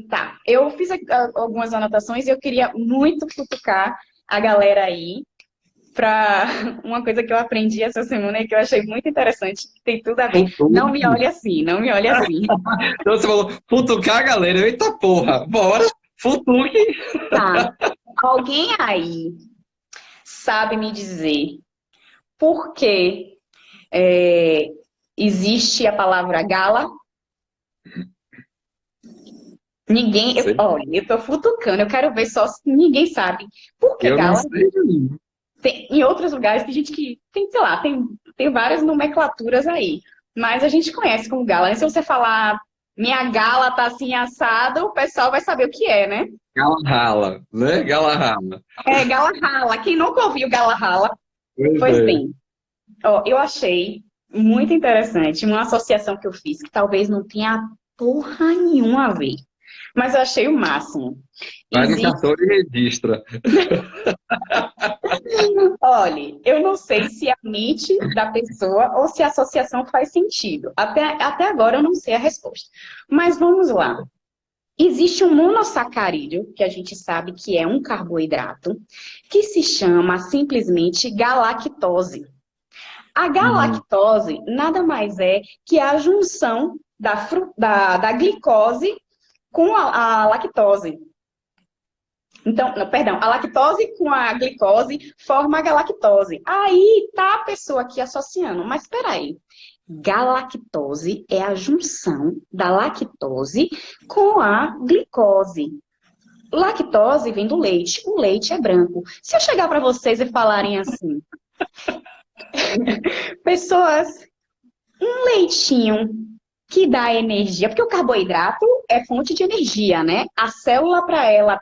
Tá, eu fiz algumas anotações e eu queria muito cutucar a galera aí para uma coisa que eu aprendi essa semana e que eu achei muito interessante, que tem tudo a ver. Não me olhe assim, não me olhe assim. Então você falou, futucar, galera. Eita porra, bora, futuque. Tá, alguém aí sabe me dizer por que existe a palavra gala? Ninguém, olha, eu tô futucando, eu quero ver só se ninguém sabe. Por que Eu não gala? sei. Em outros lugares tem gente que tem, sei lá, tem várias nomenclaturas aí. Mas a gente conhece como gala. Se você falar minha gala tá assim assada, o pessoal vai saber o que é, né? Gala rala, né? Gala rala. Gala rala. Quem nunca ouviu gala rala? Pois bem, ó, eu achei muito interessante uma associação que eu fiz, que talvez não tenha porra nenhuma a ver. Mas eu achei o máximo. Vai no cartório e registra. Olha, eu não sei se é a mente da pessoa ou se a associação faz sentido. Até agora eu não sei a resposta. Mas vamos lá. Existe um monossacarídeo, que a gente sabe que é um carboidrato, que se chama simplesmente galactose. A Hum. galactose nada mais é que a junção da glicose com a lactose. Então, não, perdão, a lactose com a glicose forma a galactose. Aí tá a pessoa aqui associando, mas espera aí. Galactose é a junção da lactose com a glicose. Lactose vem do leite. O leite é branco. Se eu chegar para vocês e falarem assim, pessoas, um leitinho que dá energia, porque o carboidrato é fonte de energia, né? A célula, para ela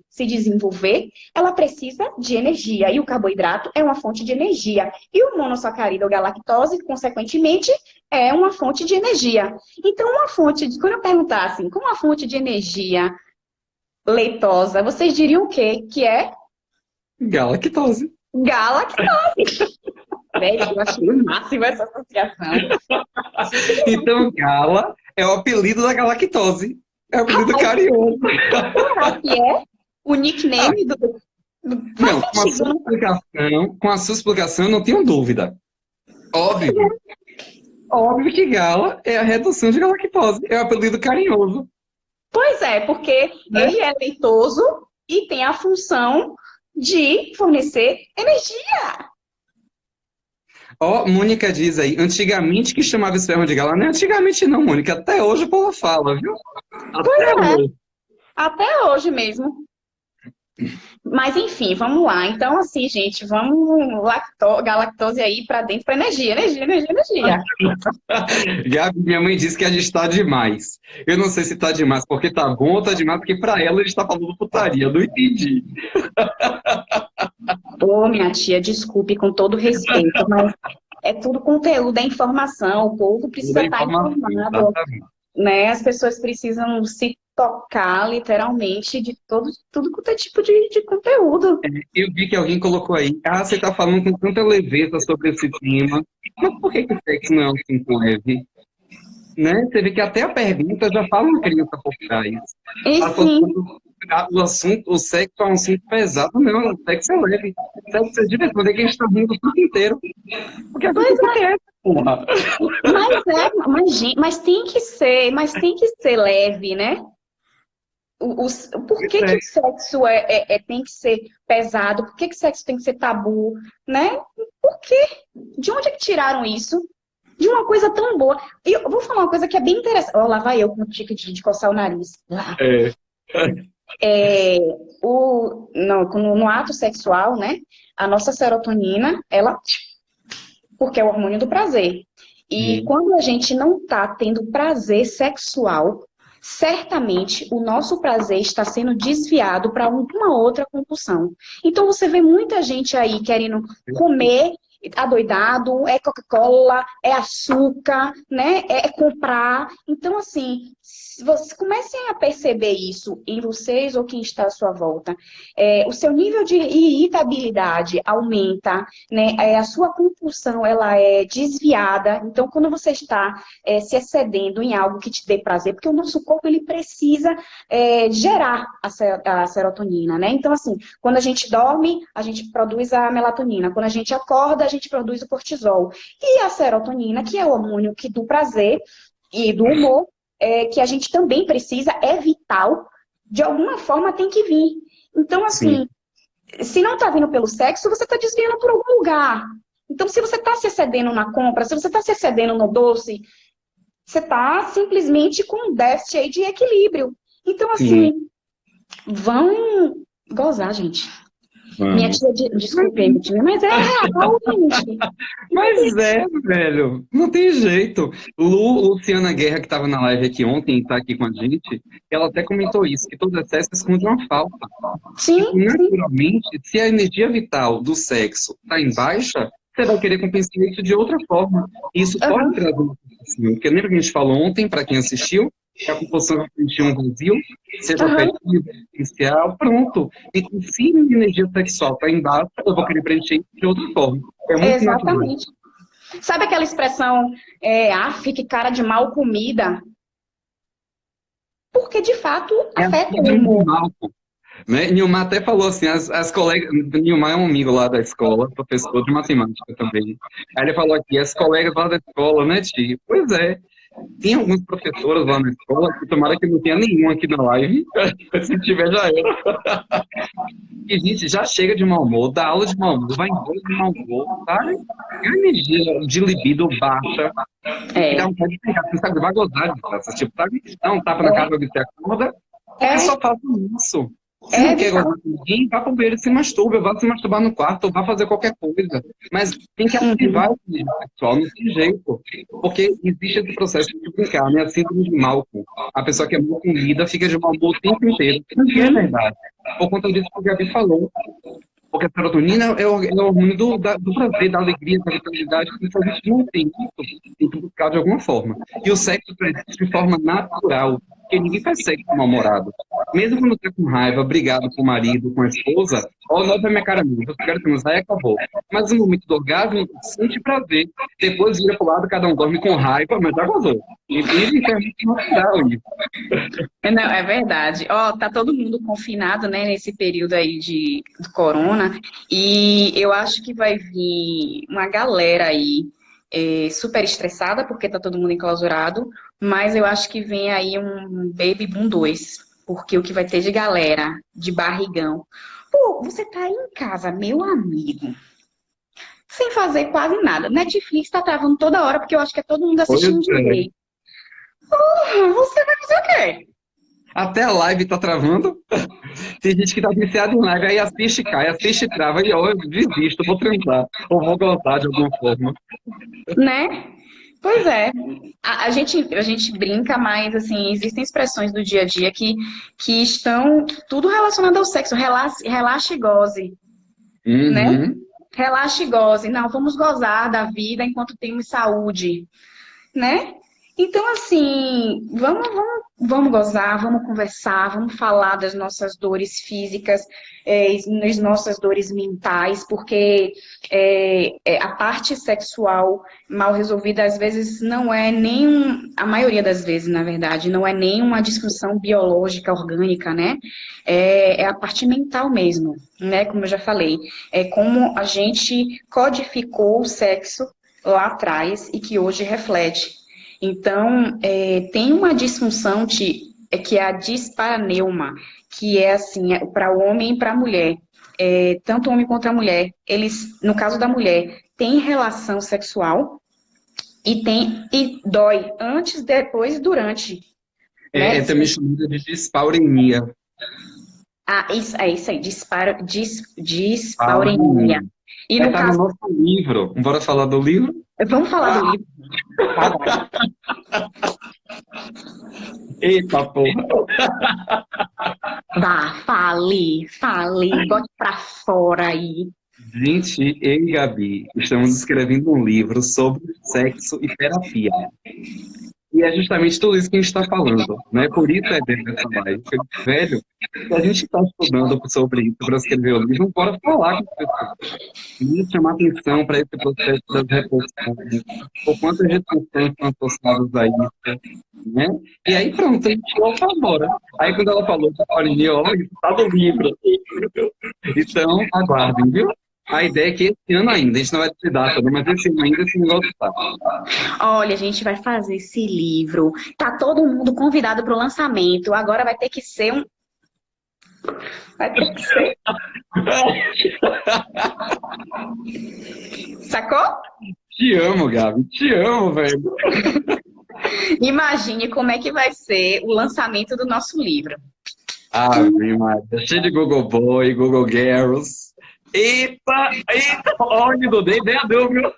se desenvolver, ela precisa de energia. E o carboidrato é uma fonte de energia. E o monossacarídeo ou galactose, consequentemente, é uma fonte de energia. Então, quando eu perguntar assim, como uma fonte de energia leitosa, vocês diriam o quê? Que é Galactose. galactose. Velho, eu achei o máximo essa associação. Então, Gala é o apelido da galactose. É o apelido carinhoso. Será que é o nickname do... Faz Não, sentido, né? com a sua explicação, eu não tenho dúvida. Óbvio. Óbvio que Gala é a redução de galactose. É o apelido carinhoso, Pois é, porque né? ele é leitoso e tem a função de fornecer energia. Ó, Mônica diz aí, antigamente que chamava esperma de Gala. Não é antigamente não, Mônica. Até hoje o povo fala, viu? Até hoje. Até hoje mesmo. Mas enfim, vamos lá. Então, assim, gente, vamos galactose aí para dentro para energia, energia, energia, energia. Gabi, minha mãe disse que a gente está demais. Eu não sei se está demais porque tá bom ou tá demais porque para ela a gente está falando putaria. Eu não entendi. Ô, minha tia, desculpe com todo respeito, mas é tudo conteúdo, é informação, o povo Toda precisa a estar informação, informado, exatamente. né? As pessoas precisam se tocar literalmente de tudo quanto é tipo de conteúdo. Eu vi que alguém colocou aí, você está falando com tanta leveza sobre esse tema, mas por que que o sexo não é um assunto leve? Né? Você vê que até a pergunta já fala uma criança por trás. E sim, O sexo é um assunto pesado, não, o sexo é leve. O sexo é divertido, é que a gente está rindo o tempo inteiro. Porque a gente pois não quer, porra. mas tem que ser leve, né? Por que que o sexo tem que ser pesado? Por que que o sexo tem que ser tabu, né? Por quê? De onde é que tiraram isso? De uma coisa tão boa. E eu vou falar uma coisa que é bem interessante. Ó, lá vai eu com o tique de coçar o nariz. É. No ato sexual, né? A nossa serotonina, ela, porque é o hormônio do prazer. E Hum. quando a gente não está tendo prazer sexual, certamente o nosso prazer está sendo desviado para alguma outra compulsão. Então você vê muita gente aí querendo comer adoidado, é Coca-Cola, é açúcar, né? É comprar. Então, assim, se vocês comecem a perceber isso em vocês ou quem está à sua volta, o seu nível de irritabilidade aumenta, né? A sua compulsão ela é desviada. Então, quando você está se excedendo em algo que te dê prazer, porque o nosso corpo ele precisa gerar a serotonina, né? Então, assim, quando a gente dorme, a gente produz a melatonina. Quando a gente acorda, a gente produz o cortisol. E a serotonina, que é o hormônio do prazer e do humor, que a gente também precisa, é vital, de alguma forma tem que vir. Então, Sim. assim, se não está vindo pelo sexo, você está desviando por algum lugar. Então, se você está se excedendo na compra, se você está se excedendo no doce, você está simplesmente com um déficit aí de equilíbrio. Então, Sim. assim, vão gozar, gente. Minha Vamos. tia, desculpe aí, mas é real, gente. Mas velho, não tem jeito. Luciana Guerra, que estava na live aqui ontem e está aqui com a gente, ela até comentou isso, que todo excesso esconde uma falta. Então, Sim, sim. naturalmente, se a energia vital do sexo está em baixa, você vai querer compensar isso de outra forma. E isso pode Uhum. trazer uma compulsão. Porque lembra que a gente falou ontem, para quem assistiu, que a compulsão vai sentir um vazio, seja Uhum. afetivo, existencial, pronto. Então, se a energia sexual está em baixa, eu vou querer preencher isso de outra forma. É muito natural. Exatamente. Sabe aquela expressão, que cara de mal comida? Porque, de fato, É a afeta o síndrome do humor. Malcolm. Né? Nilmar até falou assim, as colegas. Nilmar é um amigo lá da escola, professor de matemática também. Aí ele falou aqui, as colegas lá da escola, né, Ti? Pois é. Tem algumas professoras lá na escola que tomara que não tenha nenhum aqui na live. Se tiver, já era. E, gente, já chega de mau humor, dá aula de mau humor, vai embora de mau humor, sabe? A energia de libido baixa, e dá É, vontade de pegar, você sabe, vai gozar de graça. Tipo, sabe? Dá um tapa na cara pra ver se acorda, porque é, só faz isso. Se é não quer evitar. gozar com ninguém, vá pro banheiro e se masturba, vá se masturbar no quarto, ou vá fazer qualquer coisa. Mas tem que Uhum. ativar o desejo sexual, não tem jeito. Porque existe esse processo de brincar, né? A síndrome de Malcolm. A pessoa que é mal comida fica de mau humor o tempo inteiro. Não é Uhum. verdade. Por conta disso que o Gabi falou. Porque a serotonina é o hormônio do prazer, da alegria, da vitalidade, que a gente não tem isso, tem que buscar de alguma forma. E o sexo existe de forma natural, porque ninguém faz sexo mal-humorado. Mesmo quando está com raiva, brigado com o marido, com a esposa, ó, não vai minha cara mesmo, eu quero transar e acabou. Mas no momento do orgasmo, sente prazer. Depois vira pro lado, cada um dorme com raiva, mas já gozou. E dizem que é muito natural isso. Não, é verdade. Ó, tá todo mundo confinado, né, nesse período aí do corona, e eu acho que vai vir uma galera aí super estressada, porque tá todo mundo enclausurado, mas eu acho que vem aí um Baby Boom 2, porque o que vai ter de galera, de barrigão. Pô, você tá aí em casa, meu amigo, sem fazer quase nada. Netflix tá travando toda hora, porque eu acho que é todo mundo Pois assistindo de é. lei. Você vai fazer o quê? Até a live tá travando. Tem gente que tá viciada em live, aí assiste, cai, assiste, trava, e ó, eu desisto, vou transar, ou vou gostar de alguma forma. Né? Pois é. A gente brinca, mas assim, existem expressões do dia a dia que estão tudo relacionado ao sexo. Relaxe, relaxe e goze, né? Uhum. Relaxe e goze. Não, vamos gozar da vida enquanto temos saúde, né? Então, assim, vamos gozar, vamos conversar, vamos falar das nossas dores físicas, das nossas dores mentais, porque a parte sexual mal resolvida, às vezes, não é nem, a maioria das vezes, na verdade, não é nem uma disfunção biológica, orgânica, né? É a parte mental mesmo, né? Como eu já falei, é como a gente codificou o sexo lá atrás e que hoje reflete. Então, tem uma disfunção que é a disparaneuma, que é assim, para o homem e para a mulher. Tanto o homem quanto a mulher, eles, no caso da mulher, têm relação sexual e dói antes, depois e durante, né? É também chamada de dispauremia. Ah, isso aí, dispauremia. Dispauremia. E no Tá no caso, nosso livro. Bora falar do livro? vamos falar do livro. Tá bom. Eita, porra. Vá, fale, bote pra fora aí. Gente, eu e Gabi estamos escrevendo um livro sobre sexo e terapia. E é justamente tudo isso que a gente está falando, né? Por isso é dentro dessa live. Porque, velho, se a gente está estudando sobre isso para escrever o livro, bora falar com as pessoas. E chamar atenção para esse processo das reposições, o quanto as restrições estão associadas a isso, né? E aí pronto, a gente falou, bora. Aí quando ela falou, olha, isso tá no livro. Então, aguardem, viu? A ideia é que esse ano ainda, a gente não vai ter data, né? Mas esse ano ainda esse negócio tá. Olha, a gente vai fazer esse livro. Tá todo mundo convidado para o lançamento. Agora vai ter que ser um. Vai ter que ser. Sacou? Te amo, Gabi, te amo, velho. Imagine como é que vai ser o lançamento do nosso livro. Ave Maria, cheio de Google Boy, Google Girls. Eita, olha, não dei ideia não, viu?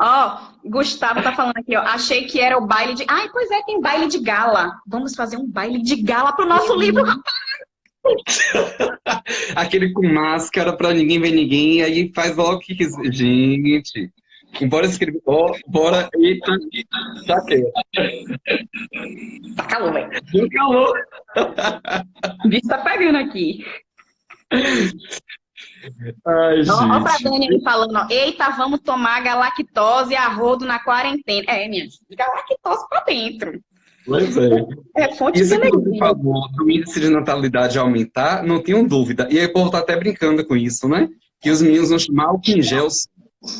Ó, Gustavo tá falando aqui, ó. Achei que era o baile de. Ai, pois é, tem baile de gala. Vamos fazer um baile de gala pro nosso livro. Aquele com máscara pra ninguém ver ninguém, aí faz logo o que quiser. Gente, bora escrever. Ó, bora, eita, já quero. Tá calor, velho. Que calor. O bicho tá pegando aqui. Ai, Ó, pra gente. Dani aí falando, ó. Eita, vamos tomar galactose e arrodo na quarentena. Minha gente, galactose pra dentro. Pois é. É fonte de Isso que você energia. falou do índice de natalidade aumentar, não tenho dúvida. E aí o povo tá até brincando com isso, né? Que os meninos vão chamar álcool em gel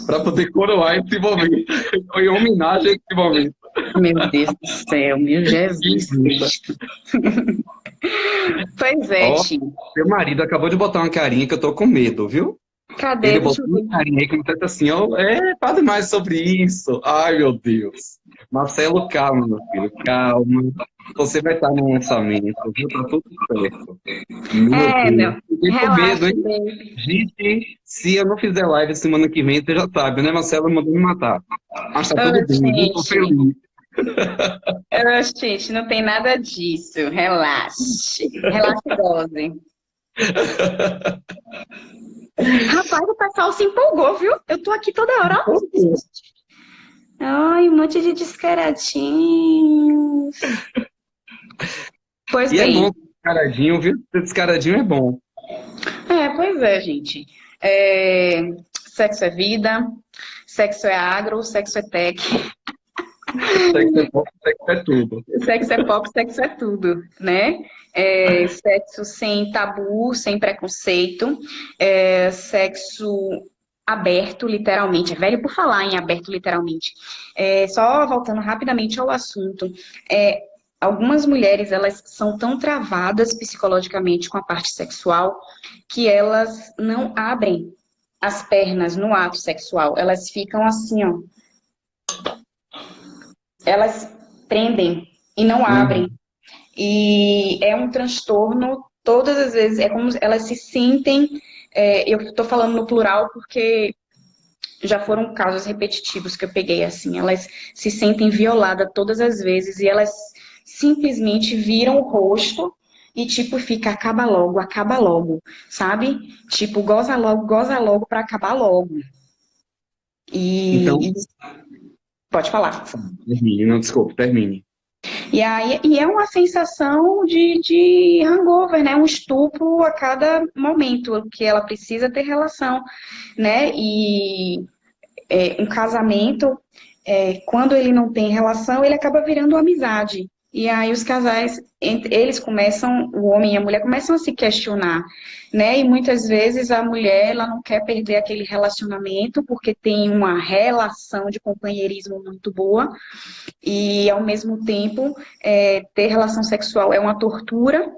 para poder coroar esse momento. Foi em homenagem a esse momento. Meu Deus do céu, meu Jesus Acredita. Cristo. Pois é, Ó, tio. meu marido acabou de botar uma carinha que eu tô com medo, viu? Cadê? Ele Deixa botou eu uma ver. carinha aí que me disse assim, ó, fale mais sobre isso. Ai, meu Deus. Marcelo, calma, meu filho, calma. Você vai estar no lançamento, viu? Tá tudo certo. Meu É, Deus. não. Fiquei com medo, Relaxa, hein? baby. Gente, se eu não fizer live semana que vem, você já sabe, né, Marcelo? Mandou me matar. Mas tá tudo Ô, bem, viu? Tô gente. feliz. Ô, gente, não tem nada disso. Relaxe. Relaxe e goze. Rapaz, o pessoal se empolgou, viu? Eu tô aqui toda hora. Ó. Ai, um monte de descaradinhos. Pois E é bom bem. ser descaradinho, viu? Ser descaradinho é bom. Pois é, gente. Sexo é vida, sexo é agro, sexo é tech, Sexo é bom, sexo é tudo. sexo é pop, sexo é tudo, né? Sexo sem tabu, sem preconceito, sexo aberto, literalmente. É velho por falar em aberto, literalmente. Só voltando rapidamente ao assunto. Algumas mulheres, elas são tão travadas psicologicamente com a parte sexual que elas não abrem as pernas no ato sexual. Elas ficam assim, ó. Elas prendem e não abrem. Uhum. E é um transtorno todas as vezes. É como elas se sentem. Eu estou falando no plural porque já foram casos repetitivos que eu peguei assim. Elas se sentem violadas todas as vezes e elas simplesmente viram o rosto e tipo fica acaba logo, sabe? Tipo goza logo para acabar logo. Então, E pode falar. termine, não, desculpa, termine. E é uma sensação de hangover, né? Um estupro a cada momento que ela precisa ter relação, né? E um casamento, quando ele não tem relação, ele acaba virando amizade. E aí os casais, eles começam, o homem e a mulher começam a se questionar, né? E muitas vezes a mulher, ela não quer perder aquele relacionamento porque tem uma relação de companheirismo muito boa e ao mesmo tempo ter relação sexual é uma tortura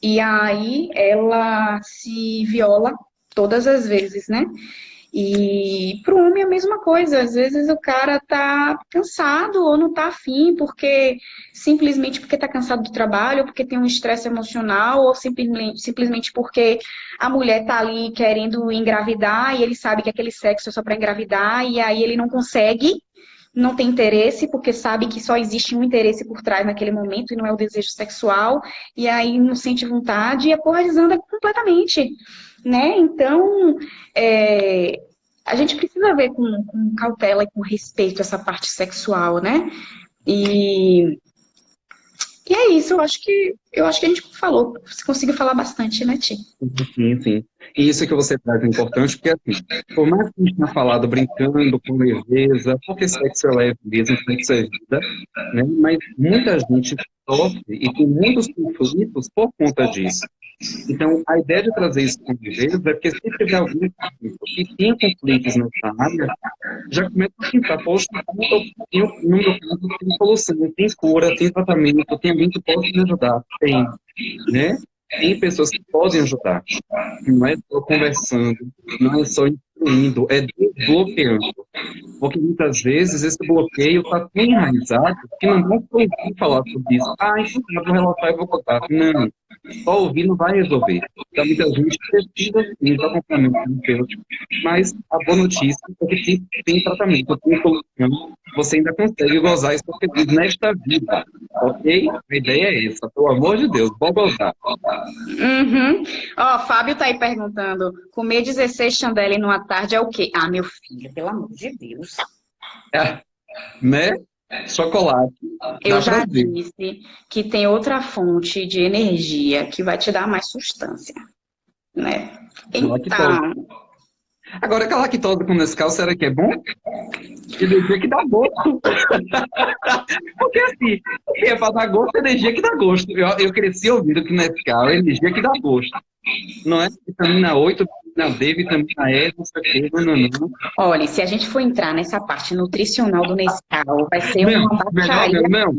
e aí ela se viola todas as vezes, né? E para o homem é a mesma coisa, às vezes o cara tá cansado ou não tá afim, porque simplesmente porque tá cansado do trabalho, ou porque tem um estresse emocional, ou simplesmente porque a mulher tá ali querendo engravidar e ele sabe que aquele sexo é só para engravidar, e aí ele não consegue, não tem interesse, porque sabe que só existe um interesse por trás naquele momento e não é o desejo sexual, e aí não sente vontade e a porra desanda completamente, né? Então, é, a gente precisa ver com cautela e com respeito essa parte sexual, né? E, e é isso, eu acho que a gente falou, você conseguiu falar bastante, né, Ti? Sim, sim. E isso que você traz é importante, porque assim, por mais que a gente tenha falado brincando com leveza, porque sexo é leve mesmo, sexo é vida, né? Mas muita gente sofre e tem muitos conflitos por conta disso. Então, a ideia de trazer isso com leveza é porque se tiver algum conflito que tenha conflitos nessa área, já começa a pensar, poxa, no meu caso tem solução, tem cura, tem tratamento, tem alguém que pode me ajudar. Tem, né? Tem pessoas que podem ajudar. Não é só conversando, não é só instruindo, é desbloqueando. Porque muitas vezes esse bloqueio está tão enraizado que não vão ouvir falar sobre isso. Ah, então eu vou relatar e vou contar. Não, só ouvir não vai resolver. Então muita gente precisa sim de acompanhamento terapêutico, mas a boa notícia é que tem tratamento, tem solução, você ainda consegue gozar isso feliz nesta vida. Ok? A ideia é essa, pelo amor de Deus, vou gozar. Uhum. Ó, Fábio tá aí perguntando, comer 16 chandelle numa tarde é o quê? Ah, meu filho, pelo amor de Deus. É, né? Chocolate, Eu dá já prazer. disse que tem outra fonte de energia que vai te dar mais substância, né? Ela que pode. Então, Agora, aquela lactose com Nescau, será que é bom? Energia que dá gosto. Porque assim, se é pra dar gosto, energia que dá gosto. Eu cresci ouvindo que Nescau é energia que dá gosto. Não é vitamina 8, vitamina D, vitamina E, não sei o quê, não, não, não. Olha, se a gente for entrar nessa parte nutricional do Nescau, vai ser Não, uma melhor baixaria. não, não.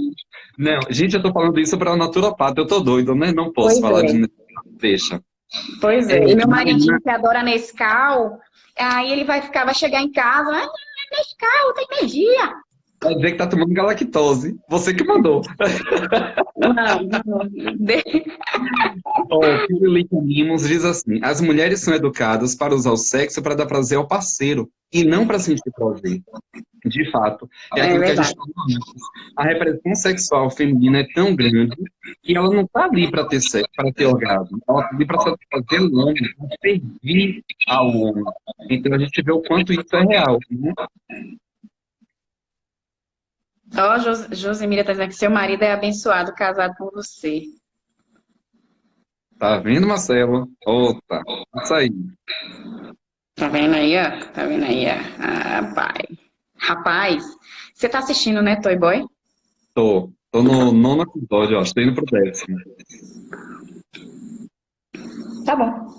Não, gente, eu tô falando isso pra naturopata, eu tô doido, né? Não posso Pois falar de é, Nescau, deixa. pois É, é. E meu Marina, maridinho que adora Nescau, aí ele vai chegar em casa, ah, Nescau, tem energia. vai dizer que tá tomando galactose. Você que mandou. Não, não. Ó, Filipe Mimos diz assim: as mulheres são educadas para usar o sexo para dar prazer ao parceiro e não para sentir prazer. De fato, é É aquilo que a gente verdade. falou antes. A repressão sexual feminina é tão grande que ela não está ali para ter sexo, para ter orgasmo. Ela está ali para satisfazer o homem, para servir ao homem. Então a gente vê o quanto isso é real, né? Ó, Josemira tá dizendo que seu marido é abençoado, casado com você. Tá vendo, Marcelo? Opa, isso aí. Tá vendo aí, ó? Tá vendo aí, ó? Ah, rapaz. Rapaz, você tá assistindo, né, Toy Boy? Tô no nono episódio, ó, estou indo pro 10º. Tá bom.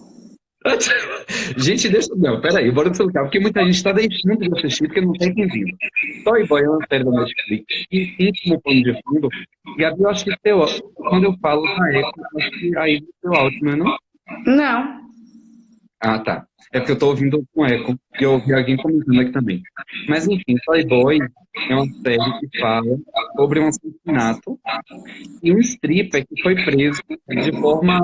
Gente, deixa. Não, peraí, bora explicar, porque muita gente está deixando de assistir porque não está entendendo. Toy Boy é uma série da Netflix e tem como pano de fundo. Gabi, eu acho que quando eu falo na época, eu acho que aí deu áudio, não é não? Não. Ah, tá. É porque eu tô ouvindo com eco e eu ouvi alguém comentando aqui também. Mas enfim, Toy Boy é uma série que fala sobre um assassinato e um stripper que foi preso de forma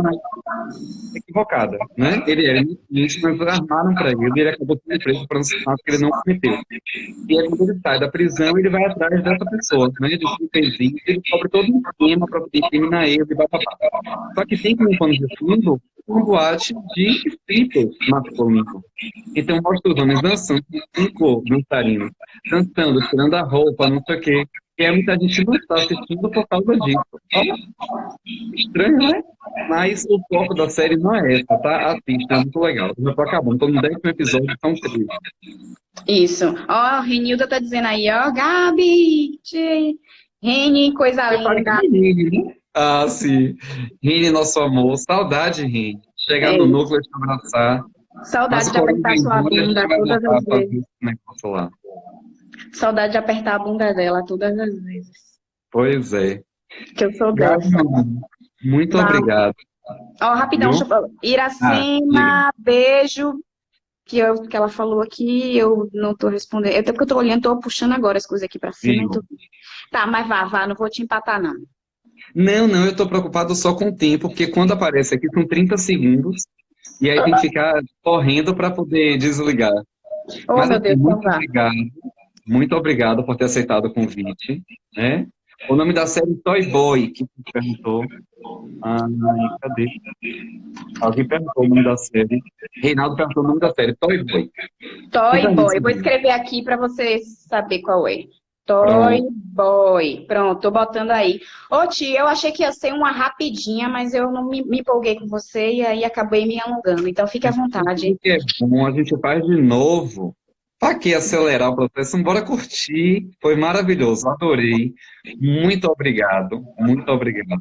equivocada, né? Ele era inocente, mas armaram para ele e ele acabou sendo preso por um assassinato que ele não cometeu. E aí, quando ele sai da prisão, ele vai atrás dessa pessoa, né? De quem fez isso, ele descobre todo um esquema para poder incriminar ele e bababá. Só que tem como pano de fundo um boate de strippers masculino. Então mostra os homens dançando, cinco dançarinos, dançando, tirando a roupa, não sei o quê. E aí muita gente não está assistindo por causa disso. Olha, estranho, né? Mas o foco da série não é essa, tá? Assista, é muito legal. Já tô acabando, tô no 10º episódio, são 13. Isso. Ó, a Renilda tá dizendo aí, ó, Gabi, Reni, coisa Eu falei linda. de Rene, né? Ah, sim. Rene, nosso amor. Saudade, Rene. Chegar no É, núcleo e te abraçar. Mas saudade o de Corona apertar vai sua embora e a bunda gente vai todas voltar as a fazer vezes. esse negócio lá. Saudade de apertar a bunda dela todas as vezes. Pois é. Que eu sou Gabi, dessa. meu amor, muito Vai. obrigado. Ó, rapidão, Viu? Diga. Iracema, beijo. Que ela falou aqui, eu não tô respondendo. Até porque eu tô olhando, tô puxando agora as coisas aqui pra cima. Viu? Tá, mas vá, não vou te empatar, não. Não, não, eu tô preocupado só com o tempo, porque quando aparece aqui são 30 segundos, e aí tem que ficar correndo para poder desligar. Oh, Mas meu assim, Deus, então vá. muito obrigado por ter aceitado o convite, né? O nome da série Toy Boy, que me perguntou. Ai, cadê? Alguém perguntou o nome da série. Reinaldo perguntou o nome da série, Toy Boy. Toy Então é Boy. isso Vou mesmo. escrever aqui pra você saber qual é. Toy Pronto. Boy. Pronto, tô botando aí. Ô, tia, eu achei que ia ser uma rapidinha, mas eu não me empolguei com você e aí acabei me alongando. Então fique à vontade. Tudo que é bom, a gente faz de novo. Para que acelerar o processo? Bora curtir. Foi maravilhoso, adorei. Muito obrigado, muito obrigado.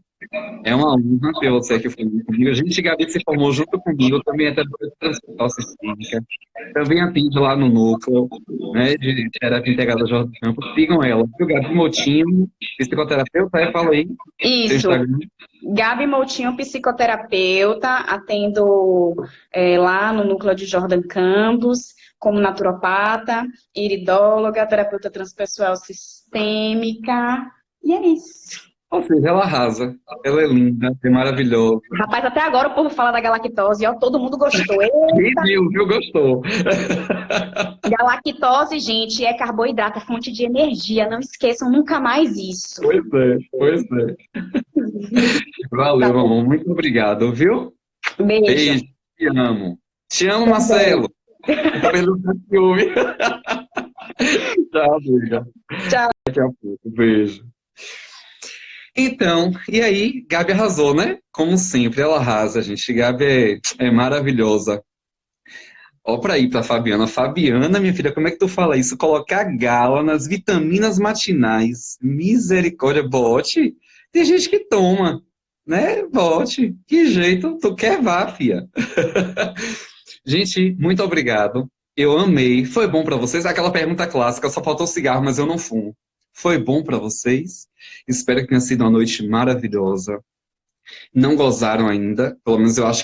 É uma honra ter você aqui falando comigo. A gente, Gabi, se formou junto comigo, também é terapeuta transpersonal sistêmica. Também atende lá no núcleo, né, de terapia integrada Jordan Campos. Sigam ela. O Gabi Motinho, psicoterapeuta, fala aí, seu Isso. Instagram. Gabi Moutinho, psicoterapeuta, atendo lá no núcleo de Jordan Campos, como naturopata, iridóloga, terapeuta transpessoal sistêmica. E é isso. Ou seja, ela arrasa. Ela é linda, é maravilhosa. Rapaz, até agora o povo fala da galactose, ó, todo mundo gostou. Quem viu, gostou. Galactose, gente, é carboidrato, é fonte de energia. Não esqueçam nunca mais isso. Pois é, pois é. Tá Valeu, bom. amor. Muito obrigado, viu? Beijo. Beijo. Te amo. Te amo, Também. Marcelo. Pelo ciúme. Tchau, amiga. Tchau. Daqui a pouco. Beijo. Então, e aí, Gabi arrasou, né? Como sempre, ela arrasa, gente. Gabi é maravilhosa. Ó, pra ir pra Fabiana. Fabiana, minha filha, como é que tu fala isso? Colocar gala nas vitaminas matinais. Misericórdia, bote. Tem gente que toma, né? Bote. Que jeito? Tu quer vá, fia. Gente, muito obrigado. Eu amei. Foi bom pra vocês? Aquela pergunta clássica, só faltou cigarro, mas eu não fumo. Foi bom pra vocês? Espero que tenha sido uma noite maravilhosa. Não gozaram ainda, pelo menos eu acho